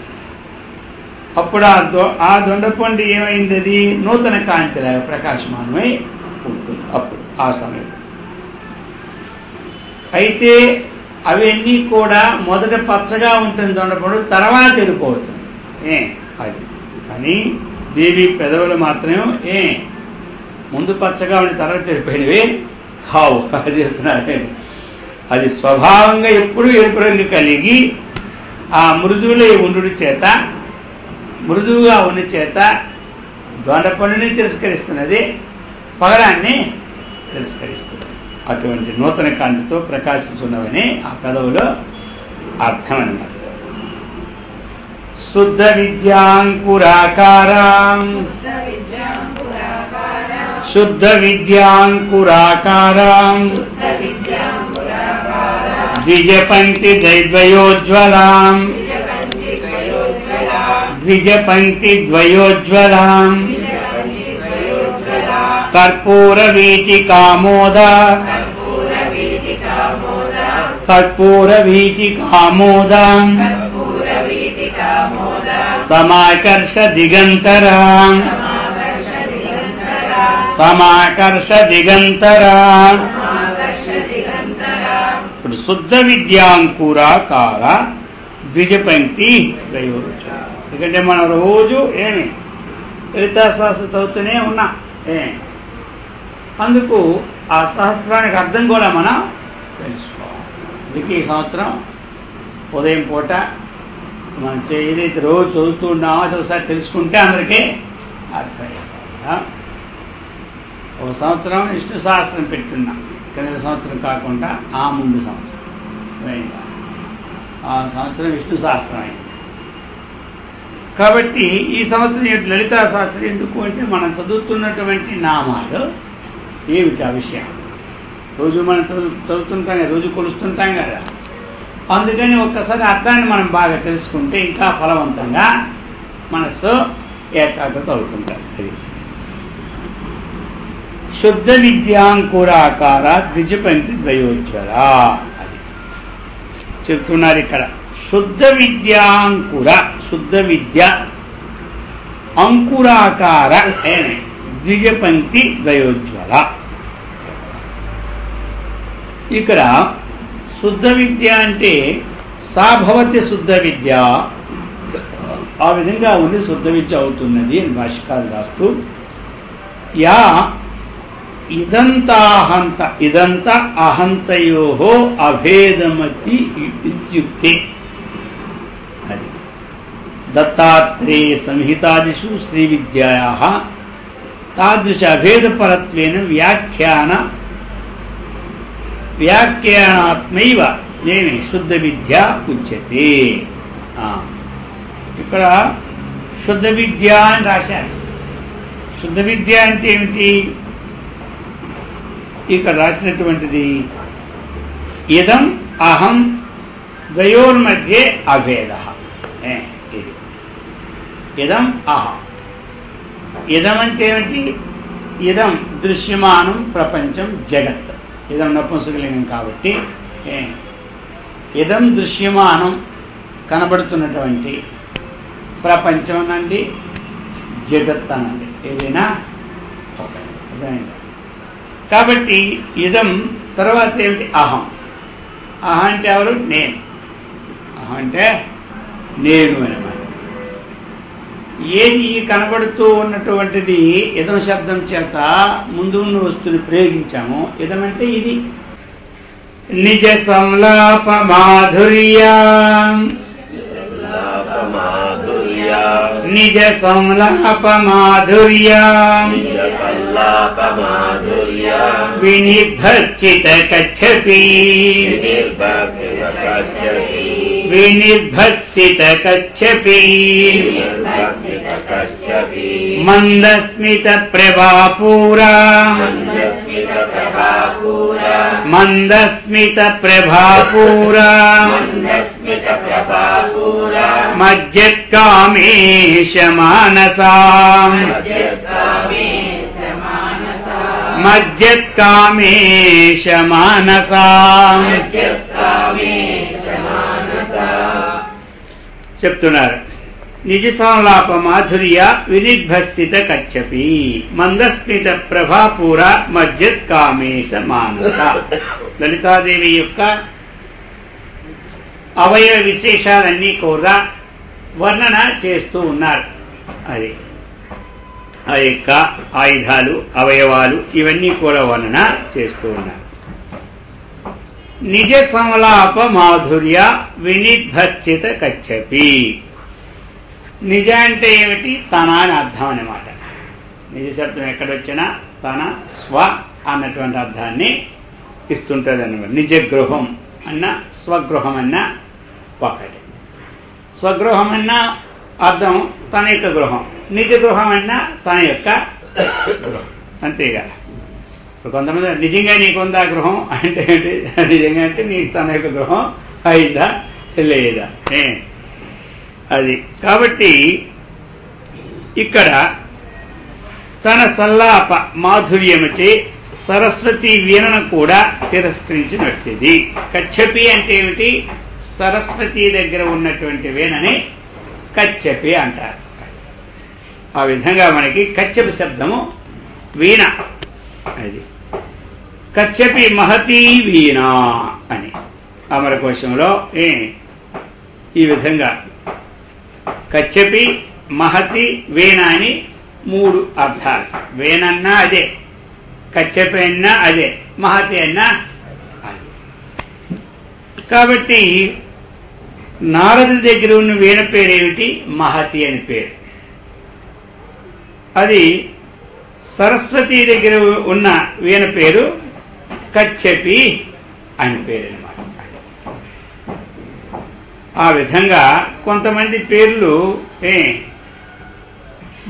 అప్పుడు ఆ దొండపండు ఏమైంది? అది నూతన కాంతిలాగా ప్రకాశమానమై ఉంటుంది అప్పుడు ఆ సమయంలో. అయితే అవన్నీ కూడా మొదట పచ్చగా ఉంటుంది దొండపండు, తర్వాత ఎరుపోతుంది. అది కానీ దేవి పెదవులు మాత్రమే ముందు పచ్చగా ఉండి తర్వాత ఎరిపోయినవి కావు. అది చెప్తున్నారు. అది స్వభావంగా ఎప్పుడు ఎరుపు రంగు కలిగి ఆ మృదువులో ఉండు చేత, మృదువుగా ఉన్న చేత దొండపండుని తిరస్కరిస్తున్నది, పగడాన్ని తిరస్కరిస్తుంది. అటువంటి నూతన కాంతితో ప్రకాశిస్తున్నవని ఆ పెదవులో అర్థం అన్నమాట. శుద్ధ విద్యాంకురాకారం, శుద్ధ విద్యాంకురాకారం ద్విజపంక్తి ద్వయోజ్వలాం ద్విజపంక్తి ద్వయోజ్వలాం కర్పూర వీటికామోద కర్పూర వీటికామోదాం సమాకర్ష దిగంతరాం సమాకర్ష దిగంతరాం. ఇప్పుడు శుద్ధ విద్యాంకురాకార ద్విజపంక్తి ద్వయోజ్వలాం. ఎందుకంటే మనం రోజు ఏమి లలితా సహస్రం చదువుతూనే ఉన్నాం. అందుకు ఆ సహస్రానికి అర్థం కూడా మనం తెలుసుకోవాలి. అందుకే ఈ సంవత్సరం ఉదయం పూట మనం ఏదైతే రోజు చదువుతూ ఉన్నామో అది ఒకసారి తెలుసుకుంటే అందరికీ అర్థమవుతుంది. ఒక సంవత్సరం విష్ణు సహస్రం పెట్టున్నాం, కింద సంవత్సరం కాకుండా ఆ ముందు సంవత్సరం ఆ సంవత్సరం విష్ణు సహస్రం అయింది. కాబట్టి ఈ సంవత్సరం లలితా సహస్రం ఎందుకు అంటే మనం చదువుతున్నటువంటి నామాలు ఏమిటి ఆ విషయం రోజు మనం చదువుతుంటాం కదా, రోజు కొలుస్తుంటాం కదా. అందుకని ఒక్కసారి అర్థాన్ని మనం బాగా తెలుసుకుంటే ఇంకా ఫలవంతంగా మనస్సు ఏకాగ్రత అవుతుంటాం. అది శుద్ధ విద్యాంకురాకార ద్విజపంక్తి ద్వయోజ్వల అది చెప్తున్నారు ఇక్కడ. శుద్ధ విద్యాంకుర శుద్ధ విద్య అంకురాకార ద్విజపంక్తి ద్వయోజ్వల. ఇక్కడ శుద్ధ విద్య అంటే సాభవతి శుద్ధ విద్య, ఆ విధంగా ఉంది శుద్ధ విద్య అవుతున్నది అని భాష్యకారు రాస్తూ, యా ఇదంతాహంత ఇదంత అహంతయో అభేదమతి ఇత్యుక్తే. అది దత్తాత్రేయ సంహితాదిషు శ్రీ విద్యాయాః తాదృశ అభేదపరత్వేన వ్యాఖ్యానాత్మైవ ఏమి శుద్ధ విద్య ఉచ్యతే. ఇక్కడ శుద్ధ విద్య అని రాశారు. శుద్ధ విద్య అంటే ఏమిటి? ఇక్కడ రాసినటువంటిది ఇదం అహం ద్వయోర్మధ్యే అభేద. ఇదం అహం. ఇదం అంటే ఏమిటి? ఇదం దృశ్యమానం ప్రపంచం జగత్. ఇదం నపుంసకలింగం కాబట్టి ఇదం దృశ్యమానం కనబడుతున్నటువంటి ప్రపంచం అనండి, జగత్ అనండి, ఏదైనా అర్థమైంది. కాబట్టి ఇదం తర్వాత ఏమిటి? అహం. అహం అంటే ఎవరు? నేను. అహం అంటే నేను అనమాట. ఏది కనబడుతూ ఉన్నటువంటిది ఇదం శబ్దం చేత ముందు ఉన్న వస్తువుని ప్రయోగించాము. ఇదమంటే ఇది. నిజ సంలాప మాధుర్యా నిజ సంలాప మాధుర్యా వినిర్భర్చిత కచ్చపి వినిర్భత్సిత కచ్చపి మందస్మిత ప్రభాపూరా మందస్మిత ప్రభాపూరా మజ్జత్కామేశ మానసాం మజ్జత్కామేశ మానసాం చెప్తున్నారు. నిజ సంలాప మాధుర్య వినిర్భస్థిత కచ్చపి మందస్మిత ప్రభాపూర మజ్జత్ కామేశ మానస. లలితాదేవి యొక్క అవయవ విశేషాలన్నీ కూడా వర్ణన చేస్తూ ఉన్నారు. అది ఆ యొక్క ఆయుధాలు, అవయవాలు ఇవన్నీ కూడా వర్ణన చేస్తూ ఉన్నారు. నిజ సంలాప మాధుర్య వినిర్భర్చిత కచ్చపి. నిజ అంటే ఏమిటి? తన అని అర్థం అన్నమాట. నిజ శబ్దం ఎక్కడొచ్చినా తన, స్వ అన్నటువంటి అర్థాన్ని ఇస్తుంటుంది అన్నమాట. నిజ గృహం అన్న స్వగృహం అన్న ఒకటి. స్వగృహం అన్న అర్థం తన యొక్క గృహం, నిజ గృహం అన్న తన యొక్క గృహం, అంతేగా. ఇప్పుడు కొంతమంది నిజంగా నీకుందా గృహం అంటే ఏంటి, నిజంగా అంటే నీకు తన యొక్క గృహం అయిందా లేదా అది. కాబట్టి ఇక్కడ తన సల్లాప మాధుర్యముచే సరస్వతి వీణను కూడా తిరస్కరించినట్టిది. కచ్చపి అంటే ఏమిటి, సరస్వతి దగ్గర ఉన్నటువంటి వీణని కచ్చపి అంటారు. ఆ విధంగా మనకి కచ్చపి శబ్దము వీణ, అది కచ్చపి మహతీ వీణ అని అమరకోశంలో ఈ విధంగా కచ్చపి మహతి వీణ అని 3 అర్థాలు. వీణన్నా అదే, కచ్చపి అన్నా అదే, మహతి అన్నా అదే. కాబట్టి నారదుడి దగ్గర ఉన్న వీణ పేరేమిటి, మహతి అని పేరు. అది సరస్వతి దగ్గర ఉన్న వీణ పేరు కచ్చపి అని పేరు అన్నమాట. ఆ విధంగా కొంతమంది పేర్లు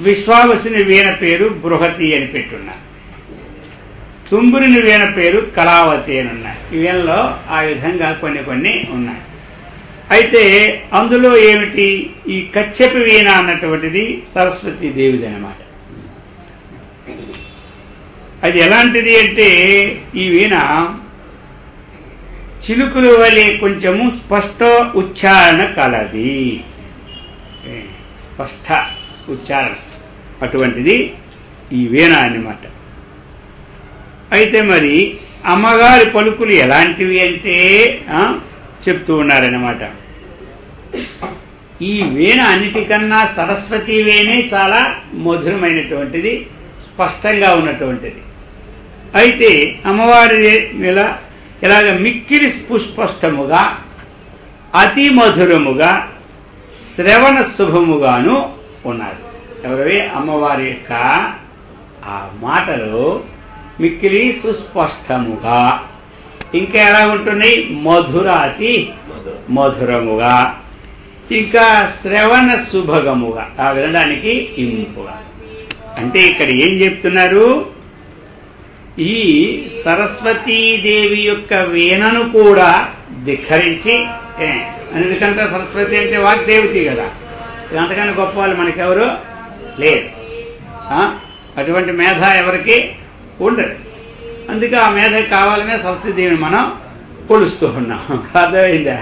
విశ్వావసుని వీణ పేరు బృహతి అని పెట్టున్నారు, తుంబురుని వీణ పేరు కళావతి అని ఉన్నాయి. ఈ వీణలో ఆ విధంగా కొన్ని ఉన్నాయి. అయితే అందులో ఏమిటి, ఈ కచ్చపి వీణ అన్నటువంటిది సరస్వతీ దేవిది అన్నమాట. అది ఎలాంటిది అంటే ఈ వీణ చిలుకలు వలె కొంచెము స్పష్ట ఉచ్చారణ కలది, స్పష్ట ఉచ్చారణ అటువంటిది ఈ వీణ అన్నమాట. అయితే మరి అమ్మగారి పలుకులు ఎలాంటివి అంటే చెప్తూ ఉన్నారన్నమాట. ఈ వీణ అన్నిటికన్నా సరస్వతి వీణే చాలా మధురమైనటువంటిది, స్పష్టంగా ఉన్నటువంటిది. అయితే అమ్మవారి ఇలాగ మిక్కిలి పుష్పష్టముగా అతి మధురముగా శ్రవణ శుభముగాను ఉన్నారు. ఎవరవి, అమ్మవారి యొక్క ఆ మాటలు మిక్కిలి సుస్పష్టముగా, ఇంకా ఎలా ఉంటున్నాయి, మధురాతి మధురముగా, ఇంకా శ్రవణ శుభగముగా, ఆ వినడానికి ఇంపుగా. అంటే ఇక్కడ ఏం చెప్తున్నారు, ఈ సరస్వతీదేవి యొక్క వీణను కూడా ధిక్కరించి, ఎందుకంటే సరస్వతి అంటే వాగ్దేవతి కదా, అంతకన్నా గొప్ప వాళ్ళు మనకెవరు లేరు. అటువంటి మేధ ఎవరికి ఉండదు. అందుకే ఆ మేధ కావాలనే సరస్వతీదేవిని మనం కొలుస్తూ ఉన్నాం. అర్థమైందా,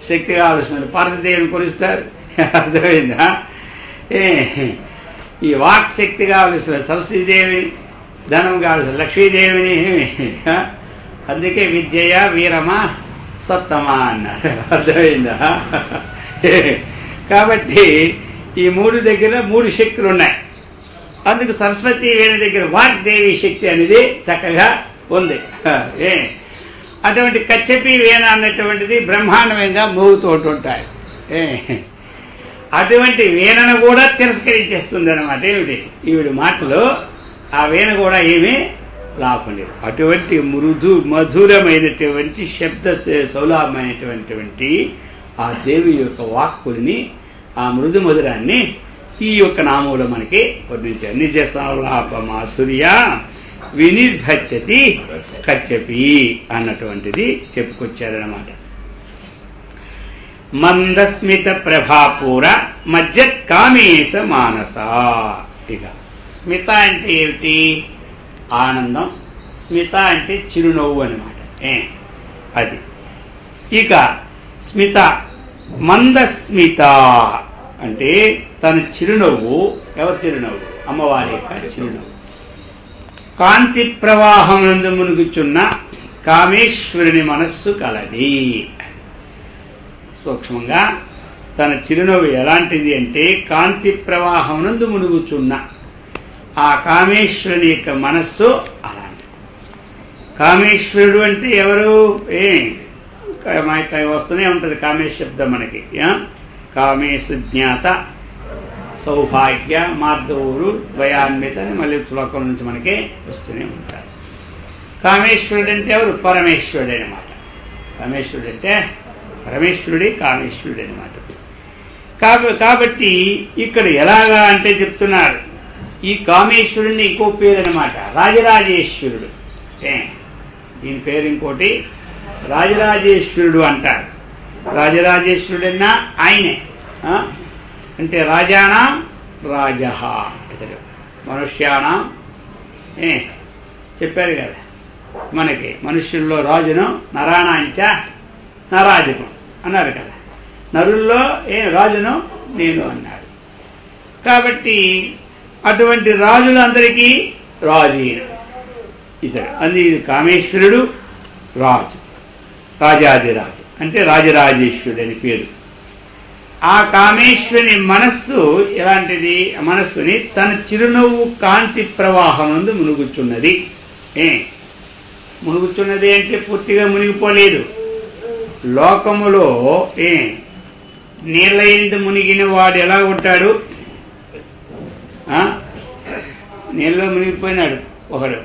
శక్తి కావలసిన పార్వతీదేవిని కొలుస్తారు. అర్థమైందా, ఈ వాక్ శక్తి కావలసిన సరస్వతీదేవిని, ధనం కావలసిన లక్ష్మీదేవిని, అందుకే విద్యయ వీరమా సత్తమా అన్నారు. అర్థమైందా. కాబట్టి ఈ 3 దగ్గర 3 శక్తులు ఉన్నాయి. అందుకు సరస్వతి వీణ దగ్గర వాగ్దేవి శక్తి అనేది చక్కగా ఉంది. అటువంటి కచ్చపి వీణ అన్నటువంటిది బ్రహ్మాండంగా మోగుతుంటాయి. అటువంటి వీణను కూడా తిరస్కరించేస్తుంది అన్నమాట. ఏమిటి ఈవిడి మాటలు, ఆ వీణ కూడా ఏమీ లాభలేదు. అటువంటి మధురమైనటువంటి శబ్ద సౌలభమైనటువంటి ఆ దేవి యొక్క వాక్కుల్ని, ఆ మృదు మధురాన్ని ఈ యొక్క నామంలో మనకి వర్ణించారు. నిజ సౌలాప మాధుర్య వినిర్భచ్చతి కచ్చపి అన్నటువంటిది చెప్పుకొచ్చారన్నమాట. మందస్మిత ప్రభాపూర మజ్జత్ కామేశ మానస. ఇక స్మిత అంటే ఏమిటి, ఆనందం. స్మిత అంటే చిరునవ్వు అన్నమాట. అది ఇక స్మిత, మందస్మిత అంటే తన చిరునవ్వు. ఎవరి చిరునవ్వు, అమ్మవారి యొక్క చిరునవ్వు. కాంతి ప్రవాహం నందు మునుగుచున్న కామేశ్వరుని మనస్సు కలది. సూక్ష్మంగా తన చిరునవ్వు ఎలాంటిది అంటే కాంతి ప్రవాహం నందు మునుగుచున్న ఆ కామేశ్వరుని యొక్క మనస్సు అలాంటి. కామేశ్వరుడు అంటే ఎవరు, వస్తూనే ఉంటుంది కామేశ్ శబ్దం మనకి. కామేశ జ్ఞాత సౌభాగ్య మార్దవురు ద్వయాన్విత అని మళ్ళీ శ్లోకం నుంచి మనకి వస్తూనే ఉంటారు. కామేశ్వరుడు అంటే ఎవరు, పరమేశ్వరుడు అనమాట. కామేశ్వరుడు అంటే పరమేశ్వరుడే కామేశ్వరుడు అనమాట. కాబట్టి ఇక్కడ ఎలాగా అంటే చెప్తున్నారు, ఈ కామేశ్వరుడిని ఇంకో పేరు అనమాట రాజరాజేశ్వరుడు. దీని పేరు ఇంకోటి రాజరాజేశ్వరుడు అంటారు. రాజరాజేశ్వరుడన్నా ఆయనే. అంటే రాజానాం రాజ, ఇతడు మనుష్యానాం చెప్పారు కదా మనకి, మనుష్యుల్లో రాజును నరాణాంచ నరాజును అన్నారు కదా, నరుల్లో రాజును నేను అన్నారు. కాబట్టి అటువంటి రాజులందరికీ రాజు ఇతడు. అది కామేశ్వరుడు రాజు, రాజాదిరాజు అంటే రాజరాజేశ్వరుడు అని పేరు. ఆ కామేశ్వరుని మనస్సు ఎలాంటిది? మనస్సుని తన చిరునవ్వు కాంతి ప్రవాహం నుండి మునుగుచున్నది. మునుగుచున్నది అంటే పూర్తిగా మునిగిపోలేదు. లోకములో నీళ్ళ ఎందు మునిగిన వాడు ఎలా ఉంటాడు? నీళ్ళలో మునిగిపోయినాడు ఒకడు,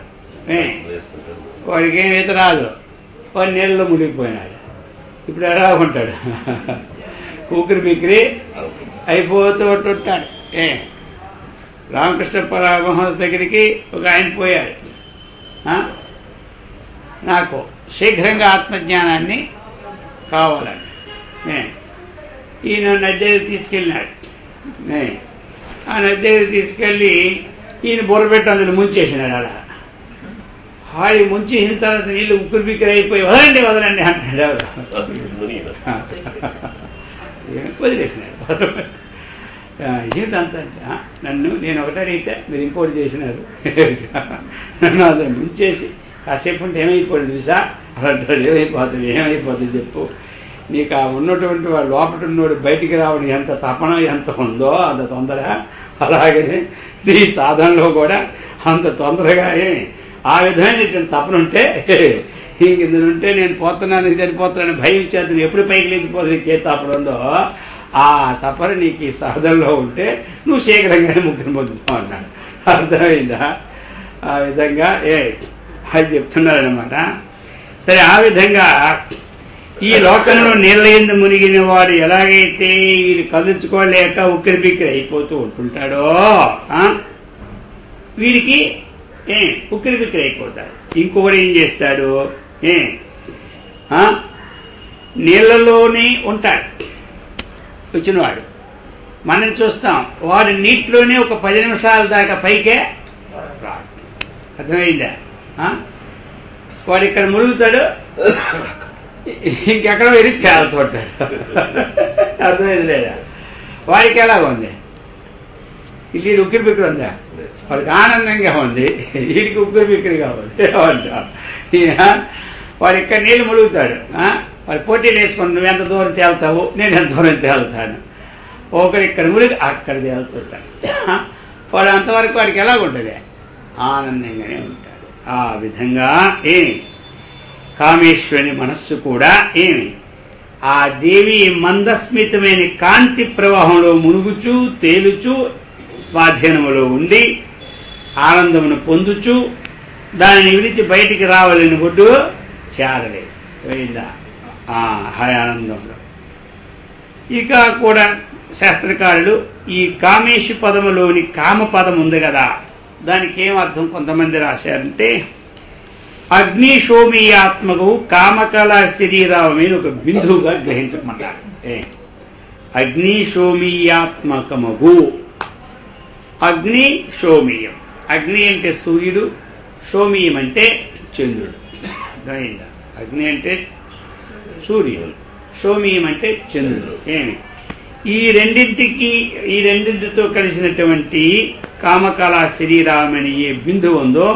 వాడికి ఏం ఈత రాదు, వాడు నీళ్ళలో మునిగిపోయినాడు. ఇప్పుడు ఎలా ఉంటాడు? ఊపిరి బిక్కిరి అయిపోతూ ఉంటాడు. రామకృష్ణ పరమహంస దగ్గరికి ఒక ఆయన పోయాడు, నాకు శీఘ్రంగా ఆత్మజ్ఞానాన్ని కావాలని. ఈయన నది దగ్గరికి తీసుకెళ్ళినాడు. ఆ నది దగ్గరికి తీసుకెళ్ళి ఈయన బుర్రపెట్టి అందులో ముంచేసినాడు. అలా హాయి ముంచేసిన తర్వాత నీళ్ళు ఉక్కురు బిక్కిరి అయిపోయి వదలండి వదలండి అంటాడు. వదిలేసినాడు. ఏంటంత నన్ను నేను ఒకటి అడిగితే మీరు ఇంకోటి చేసినారు, నన్ను అతను ముంచేసి కాసేపు ఉంటే ఏమైపోయింది విసా అలాంటి ఏమైపోతుంది చెప్పు. నీకు ఆ ఉన్నటువంటి వాడు లోపల ఉన్నవాడు బయటికి రావడం ఎంత తపన ఎంత ఉందో అంత తొందర, అలాగనే నీ సాధనలో కూడా అంత తొందరగా ఆ విధమైనటువంటి తపన ఉంటే ఇందుంటే నేను పోతున్నాను చనిపోతున్నాను భయం ఇచ్చేస్తాను, ఎప్పుడు పైకి లేచిపోతుంది నీకు ఏ తపన ఉందో ఆ తపన నీకు ఈ సాధనలో ఉంటే నువ్వు శీఘ్రంగానే ముక్తిని పొందుతావు అన్నాడు. అర్థమైందా? ఆ విధంగా అది చెప్తున్నారనమాట. సరే, ఆ విధంగా ఈ లోకంలో నీళ్ళ ఎందు మునిగిన వాడు ఎలాగైతే వీళ్ళు కలుచుకోలేక ఉక్కిరి బిక్కిరి అయిపోతూ ఉంటుంటాడో వీడికి ఉక్కిరి బిక్కిరి అయిపోతాడు. ఇంకొకటి ఏం చేస్తాడు? నీళ్ళలోనే ఉంటాడు వచ్చినవాడు. మనం చూస్తాం వాడు నీటిలోనే ఒక 10 నిమిషాల దాకా పైకే రాడు. అర్థమైందా? వాడు ఇక్కడ మురుగుతాడు, ఇంకెక్కడో వెళ్ళి తేలుతుంటాడు. అర్థమైంది లేదా? వాడికి ఎలా ఉంది? వీళ్ళు ఉక్కిరి బిక్కిరి ఉందా? వాడికి ఆనందంగా ఉంది, వీడికి ఉక్కిరి బిక్కిరిగా ఉంది. వాడు ఇక్కడ నీళ్ళు మురుగుతాడు, వాడు పోటీలు వేసుకుని నువ్వు ఎంత దూరం తేలుతావు, నేను ఎంత దూరం తేలుతాను. ఒకరు ఇక్కడ మురిగి అక్కడ తేలుతుంటాడు. వాడు అంతవరకు వాడికి ఎలాగుంటుంది? ఆనందంగానే ఉంటాడు. ఆ విధంగా కామేశ్వరుని మనస్సు కూడా ఆ దేవి మందస్మితమైన కాంతి ప్రవాహంలో మునుగుచూ తేలుచూ స్వాధీనములో ఉండి ఆనందమును పొందుచూ దానిని విడిచి బయటికి రావాలని ఒడ్డు చేరలేదు. పోయిందా? ఆనందంలో. ఇక కూడా శాస్త్రకారులు ఈ కామేశు పదములోని కామ పదం ఉంది కదా, దానికి ఏం అర్థం కొంతమంది రాశారంటే అగ్నిశోమీయాత్మకు కామకళ శరీరామని ఒక బిందువుగా గ్రహించమంటారు. అగ్నిశోమీయాత్మకమగు, అగ్ని శోమీయం. అగ్ని అంటే సూర్యుడు, శోమీయం అంటే చంద్రుడు. అర్థమైందా? అగ్ని అంటే సూర్యుడు, శోమీయం అంటే చంద్రుడు. ఈ రెండింటితో కలిసినటువంటి కామకళ శరీరామని ఏ బిందువు ఉందో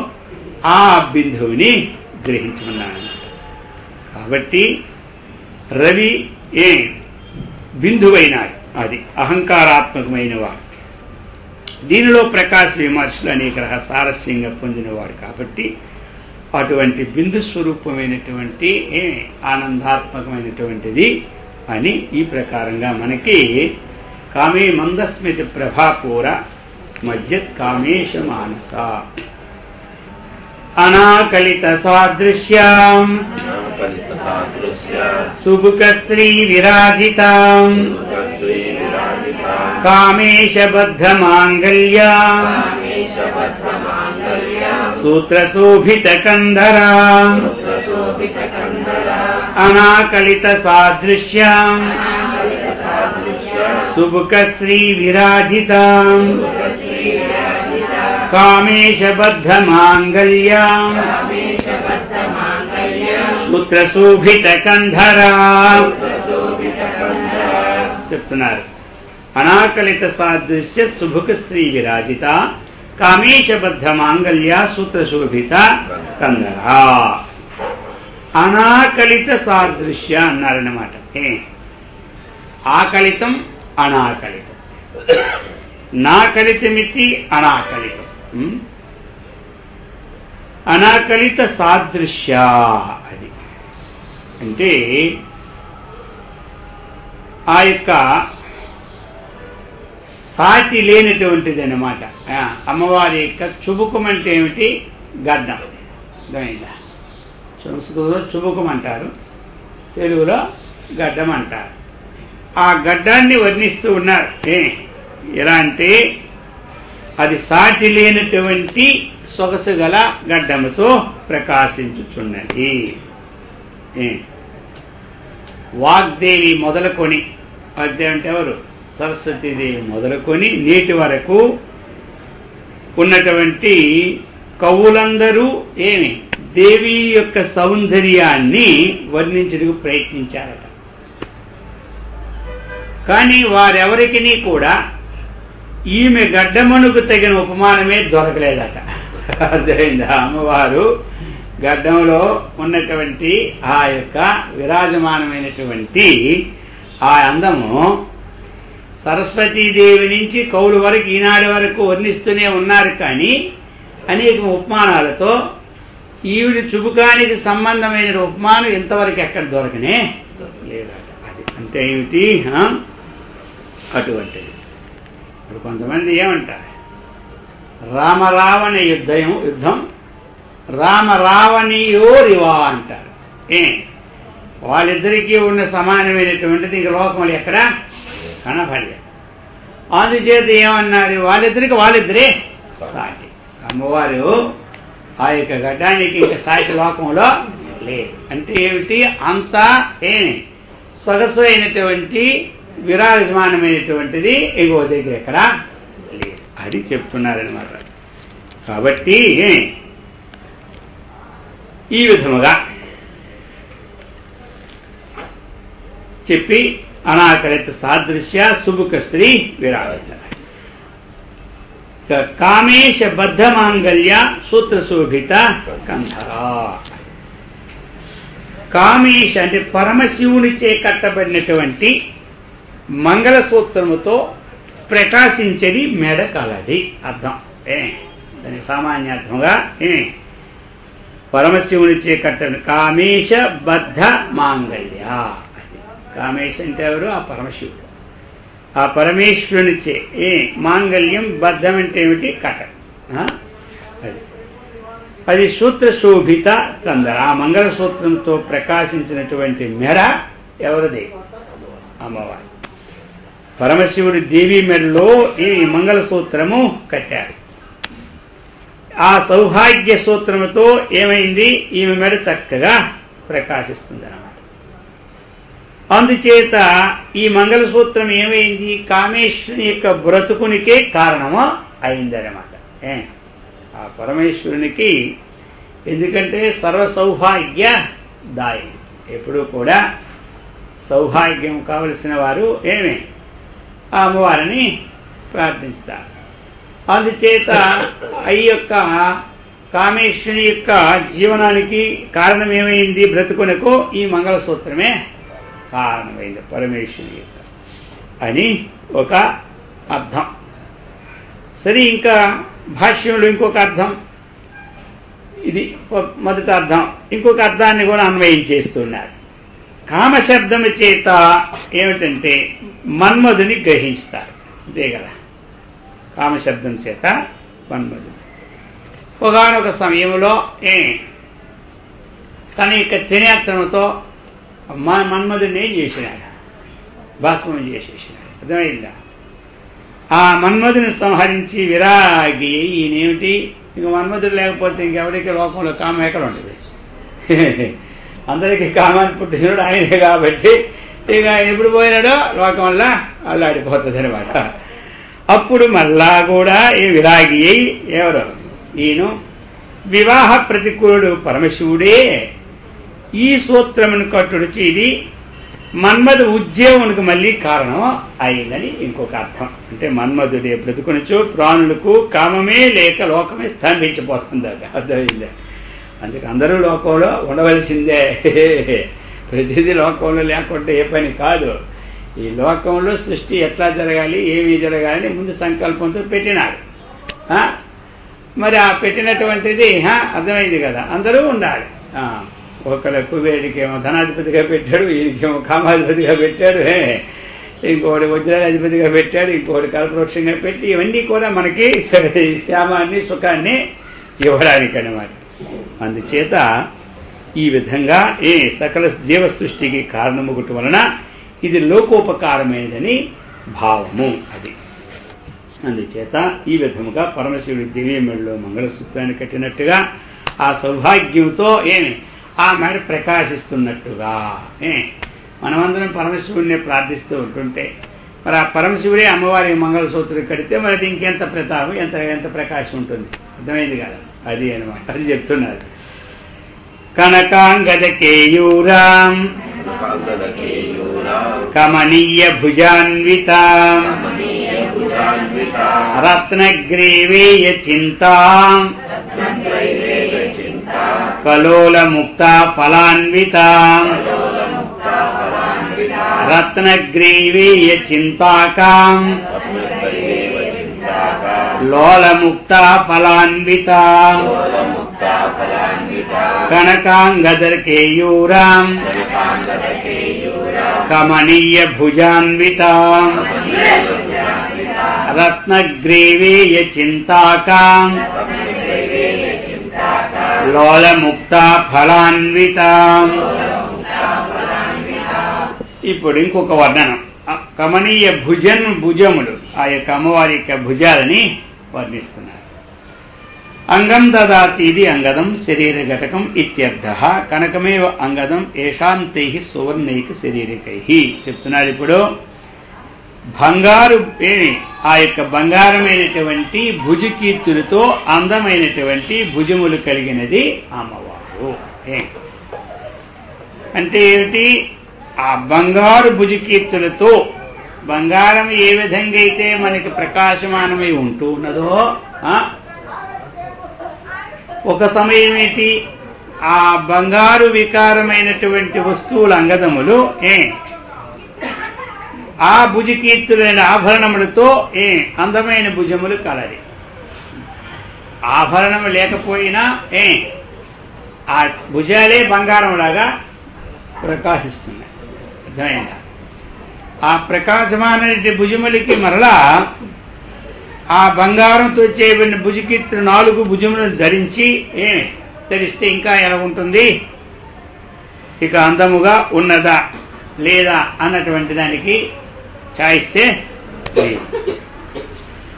ఆ బిందువుని గ్రహించమన్నాను. కాబట్టి రవి బిందువైనాడు, అది అహంకారాత్మకమైన వాడు. దీనిలో ప్రకాశ విమర్శలు అనేక సారస్యంగా పొందినవాడు. కాబట్టి అటువంటి బిందు స్వరూపమైనటువంటి ఆనందాత్మకమైనటువంటిది అని ఈ ప్రకారంగా మనకి కామే మందస్మితి ప్రభాపూర మధ్యత్ కామేశ మానస అనాకలిత సాదృశ్యాం సుబుకశ్రీ విరాజితాం కామేశబద్ధ మాంగళ్యాం సూత్రశోభిత కంధరా అనాకలిత సాదృశ్య సుముఖ శ్రీ విరాజిత కామేశబద్ధ మాంగళ్య సూత్రశోభిత కంధరా చెప్తున్నారు. అనాకలిత సాదృశ్య సుముఖ శ్రీ విరాజిత కామేశబద్ధ మాంగళ్య సూత్రశోభిత కంధరా. అనాకలిత సాదృశ్య అన్నారన్నమాట. ఆకలితం అనాకలితం, నాకలితమితి అనాకలితం. అనాకలిత సాదృశ్య అది అంటే ఆ యొక్క సాటి లేనటువంటిది అన్నమాట. అమ్మవారి యొక్క చుబుకం అంటే ఏమిటి? గడ్డం. అర్థమైందా? సంస్కృతంలో చుబుకం అంటారు, తెలుగులో గడ్డం అంటారు. ఆ గడ్డాన్ని వర్ణిస్తూ ఉన్నారు. ఎలా అంటే అది సాటి లేనటువంటి సొగసు గల గడ్డముతో ప్రకాశించుచున్నది. వాగ్దేవి మొదలుకొని, వాగ్దేవి అంటే ఎవరు? సరస్వతీదేవి మొదలుకొని నేటి వరకు ఉన్నటువంటి కవులందరూ దేవి యొక్క సౌందర్యాన్ని వర్ణించడానికి ప్రయత్నించారట. కానీ వారెవరికి కూడా ఈమె గడ్డమునకు తగిన ఉపమానమే దొరకలేదట. అర్థమైందా? అమ్మవారు గడ్డంలో ఉన్నటువంటి ఆ యొక్క విరాజమానమైనటువంటి ఆ అందము సరస్వతీదేవి నుంచి కౌలు వరకు ఈనాడు వరకు వర్ణిస్తూనే ఉన్నారు. కానీ అనేక ఉపమానాలతో ఈవిడ చుబుకానికి సంబంధమైన ఉపమానం ఇంతవరకు ఎక్కడ దొరకనే లేదట. అది అంటే ఏమిటి? అటువంటిది. ఇప్పుడు కొంతమంది ఏమంటారు? రామరావణ యుద్ధం రామరావణీయోరివా అంటారు. వాళ్ళిద్దరికీ ఉన్న సమానమైనటువంటిది ఇంక లోకంలో ఎక్కడ కనపడలేదు. అందుచేత ఏమన్నారు? వాళ్ళిద్దరే సాటి. అమ్మవారు ఆ యొక్క ఘటానికి ఇంకా సాటి లోకంలో లేదు. అంటే ఏమిటి? అంతా సొగసు అయినటువంటి విరాజమానమైనటువంటిది ఎగువ దగ్గర ఎక్కడ లేదు. అది చెప్తున్నారనమాట. కాబట్టి ఈ విధముగా చెప్పి అనాకలిత సాదృశ్య సుముఖ శ్రీ విరాజిత కామేశ బద్ధ మాంగళ్య సూత్రశోభిత కంధరా. కామేశ అంటే పరమశివునిచే కట్టబడినటువంటి మంగళసూత్రముతో ప్రకాశించని మెడ కలది అర్థం. దాని సామాన్యార్థంగా పరమశివునిచే కట్టబడిన కామేశ బద్ధ మాంగళ్య. కామేశ అంటే ఎవరు? ఆ పరమశివుడు. ఆ పరమేశ్వరునిచే మాంగళ్యం, బద్ధం అంటే ఏమిటి? కట. అది సూత్రశోభిత కందర. ఆ మంగళసూత్రంతో ప్రకాశించినటువంటి మెడ ఎవరిది? అమ్మవారి. పరమశివుడు దేవి మెడలో ఈ మంగళసూత్రము కట్టారు. ఆ సౌభాగ్య సూత్రముతో ఏమైంది? ఈమె మెడ చక్కగా ప్రకాశిస్తుంది అన్నమాట. అందుచేత ఈ మంగళసూత్రం ఏమైంది? కామేశ్వరుని యొక్క బ్రతుకునికే కారణము అయిందన్నమాట. ఆ పరమేశ్వరునికి ఎందుకంటే సర్వ సౌభాగ్య దాయి. ఎప్పుడూ కూడా సౌభాగ్యం కావలసిన వారు ఆ అమ్మవారిని ప్రార్థిస్తారు. అందుచేత ఈ యొక్క కామేశ్వరుని యొక్క జీవనానికి కారణం ఏమైంది? బ్రతుకునకు ఈ మంగళసూత్రమే కారణమైంది పరమేశ్వరుని యొక్క అని ఒక అర్థం. సరే, ఇంకా భాష్యంలో ఇంకొక అర్థం, ఇది మొదటి అర్థం. ఇంకొక అర్థాన్ని కూడా అన్వయం చేస్తున్నారు. కామశబ్దము చేత ఏమిటంటే మన్మధుని గ్రహిస్తారు. అంతే కదా, కామశబ్దం చేత మన్మధుని ఒకనొక సమయంలో తన యొక్క త్రినేత్రంతో మన్మధుడిని ఏం చేసినాడు? భస్మం చేసేసినాడు. అర్థమైందా? ఆ మన్మధుని సంహరించి విరాగి ఈయనేమిటి, ఇంక మన్మధుడు లేకపోతే ఇంకెవరికి లోకంలో కామం ఎక్కడ ఉంటుంది? అందరికీ కామాన్ని పుట్టినడు ఆయనే కాబట్టి ఇక ఎప్పుడు పోయినాడో లోకం వల్ల అల్లాడిపోతుంది అనమాట. అప్పుడు మళ్ళా కూడా ఈ విరాగి ఎవరు ఈయన వివాహ ప్రతికూలుడు పరమశివుడే ఈ సూత్రమును కట్టుడిచి ఇది మన్మధు ఉద్యోగునికి మళ్ళీ కారణం అయిందని ఇంకొక అర్థం. అంటే మన్మధుడే బ్రతుకునిచో ప్రాణులకు కామమే లేక లోకమే స్తంభించిపోతుంది. అర్థమైందే. అందుకే అందరూ లోకంలో ఉండవలసిందే. ప్రతిదీ లోకంలో లేకుంటే ఏ పని కాదు. ఈ లోకంలో సృష్టి ఎట్లా జరగాలి, ఏమి జరగాలని ముందు సంకల్పంతో పెట్టినాడు. మరి ఆ పెట్టినటువంటిది అర్థమైంది కదా, అందరూ ఉండాలి. ఒకళ్ళకు వీడికేమో ధనాధిపతిగా పెట్టాడు, వీడికేమో కామాధిపతిగా పెట్టాడు, ఇంకోటి వజ్రాధిపతిగా పెట్టాడు, ఇంకోటి కల్పవృక్షంగా పెట్టి ఇవన్నీ కూడా మనకి శ్యామాన్ని సుఖాన్ని ఇవ్వడానికి అన్నమాట. అందుచేత ఈ విధంగా సకల జీవ సృష్టికి కారణముగుట వలన ఇది లోకోపకారమైనదని భావము. అది అందుచేత ఈ విధముగా పరమశివుడి దివ్యమెడలో మంగళసూత్రాన్ని కట్టినట్టుగా ఆ సౌభాగ్యంతో ఆ మేడ ప్రకాశిస్తున్నట్టుగా మనమందరం పరమశివుడిని ప్రార్థిస్తూ ఉంటుంటే మరి ఆ పరమశివుడే అమ్మవారి మంగళసూత్రం కడితే మరి అది ఇంకెంత ప్రతాపం, ఎంత ప్రకాశం ఉంటుంది. అర్థమైంది కదా, అది అనమాట. అది చెప్తున్నారు. కనకాంగద కేయూరాం కమనీయ భుజాన్విత రత్నగ్రీవేయ చింతాం కలోల ముక్తా ఫలాన్వితాం రత్నగ్రీవేయ చింతాకాం లోలముక్తా ఫలాన్వితాం కనకాంగదర్ కేయూరాం కమనీయ భుజాన్వితాం రత్నగ్రీవేయ చింతాకాం లోలముక్తా ఫలాన్వితాం. ఇప్పుడు ఇంకొక వర్ణనం, కమనీయ భుజములు, ఆ యొక్క అమ్మవారి యొక్క భుజాలని వర్ణిస్తున్నారు. అంగం దదాతి ఇది అంగదం శరీర ఘటకం ఇత్యర్థ కనకమేవ అంగదం ఏషాంతై సువర్ణైక శరీరకై చెప్తున్నారు. ఇప్పుడు బంగారు ఆ యొక్క బంగారమైనటువంటి భుజకీర్తులతో అందమైనటువంటి భుజములు కలిగినది అమ్మవారు. అంటే ఏమిటి? ఆ బంగారు భుజకీర్తులతో, బంగారం ఏ విధంగా అయితే మనకి ప్రకాశమానమై ఉంటూ ఉన్నదో ఒక సమయం ఏంటి ఆ బంగారు వికారమైనటువంటి వస్తువుల అంగదములు ఆ భుజకీర్తులైన ఆభరణములతో అందమైన భుజములు కలది. ఆభరణము లేకపోయినా ఆ భుజాలే బంగారం లాగా ప్రకాశిస్తున్నాయి. అర్థమైందా? ఆ ప్రకాశమాన భుజములకి మరలా ఆ బంగారంతో చేయబడిన భుజకీర్తులు 4 భుజములను ధరిస్తే ఇంకా ఎలా ఉంటుంది? ఇక అందముగా ఉన్నదా లేదా అన్నటువంటి దానికి చాయిస్తే లేదు.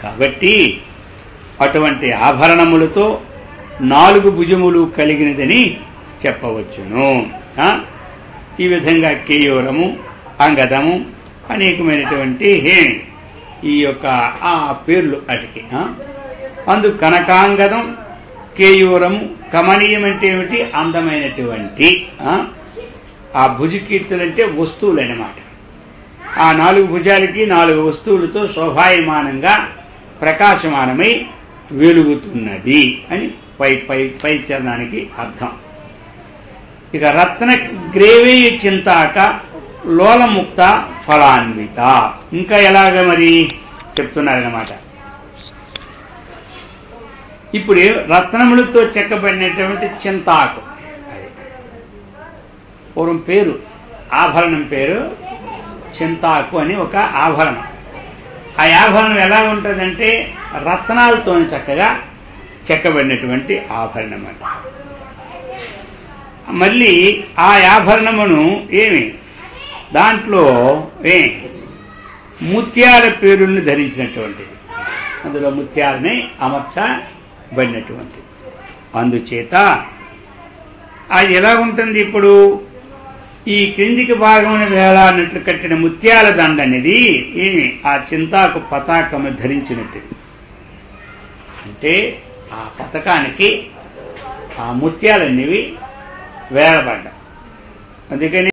కాబట్టి అటువంటి ఆభరణములతో 4 భుజములు కలిగినదని చెప్పవచ్చును. ఈ విధంగా కేయూరము, అంగదము అనేకమైనటువంటి ఈ యొక్క ఆ పేర్లు అటికి. అందు కనకాంగదం, కేయూరము, కమనీయం అంటే ఏమిటి? అందమైనటువంటి ఆ భుజకీర్తులు అంటే వస్తువులు అన్నమాట. ఆ 4 భుజాలకి 4 వస్తువులతో శోభాయమానంగా ప్రకాశమానమై వెలుగుతున్నది అని పై చరణానికి అర్థం. ఇక రత్న గ్రేవేయ చింతాక లోలముక్త ఫలాన్విత ఇంకా ఎలాగ మరి చెప్తున్నారన్నమాట. ఇప్పుడు రత్నములతో చెక్కబడినటువంటి చింతాకు, పూర్వం పేరు, ఆభరణం పేరు చింతాకు అని ఒక ఆభరణం. ఆ ఆభరణం ఎలా ఉంటుందంటే రత్నాలతో చక్కగా చెక్కబడినటువంటి ఆభరణం అంట. మళ్ళీ ఆ ఆభరణమును దాంట్లో ముత్యాల పేరుల్ని ధరించినటువంటిది, అందులో ముత్యాలని అమర్చబడినటువంటిది. అందుచేత అది ఎలా ఉంటుంది? ఇప్పుడు ఈ క్రిందికి భాగమైన వేలాడినట్లు కట్టిన ముత్యాల దండ అనేది ఏమి ఆ చింతాకు పతాకము ధరించినట్టు. అంటే ఆ పథకానికి ఆ ముత్యాలనేవి వేలబడ్డ. అందుకని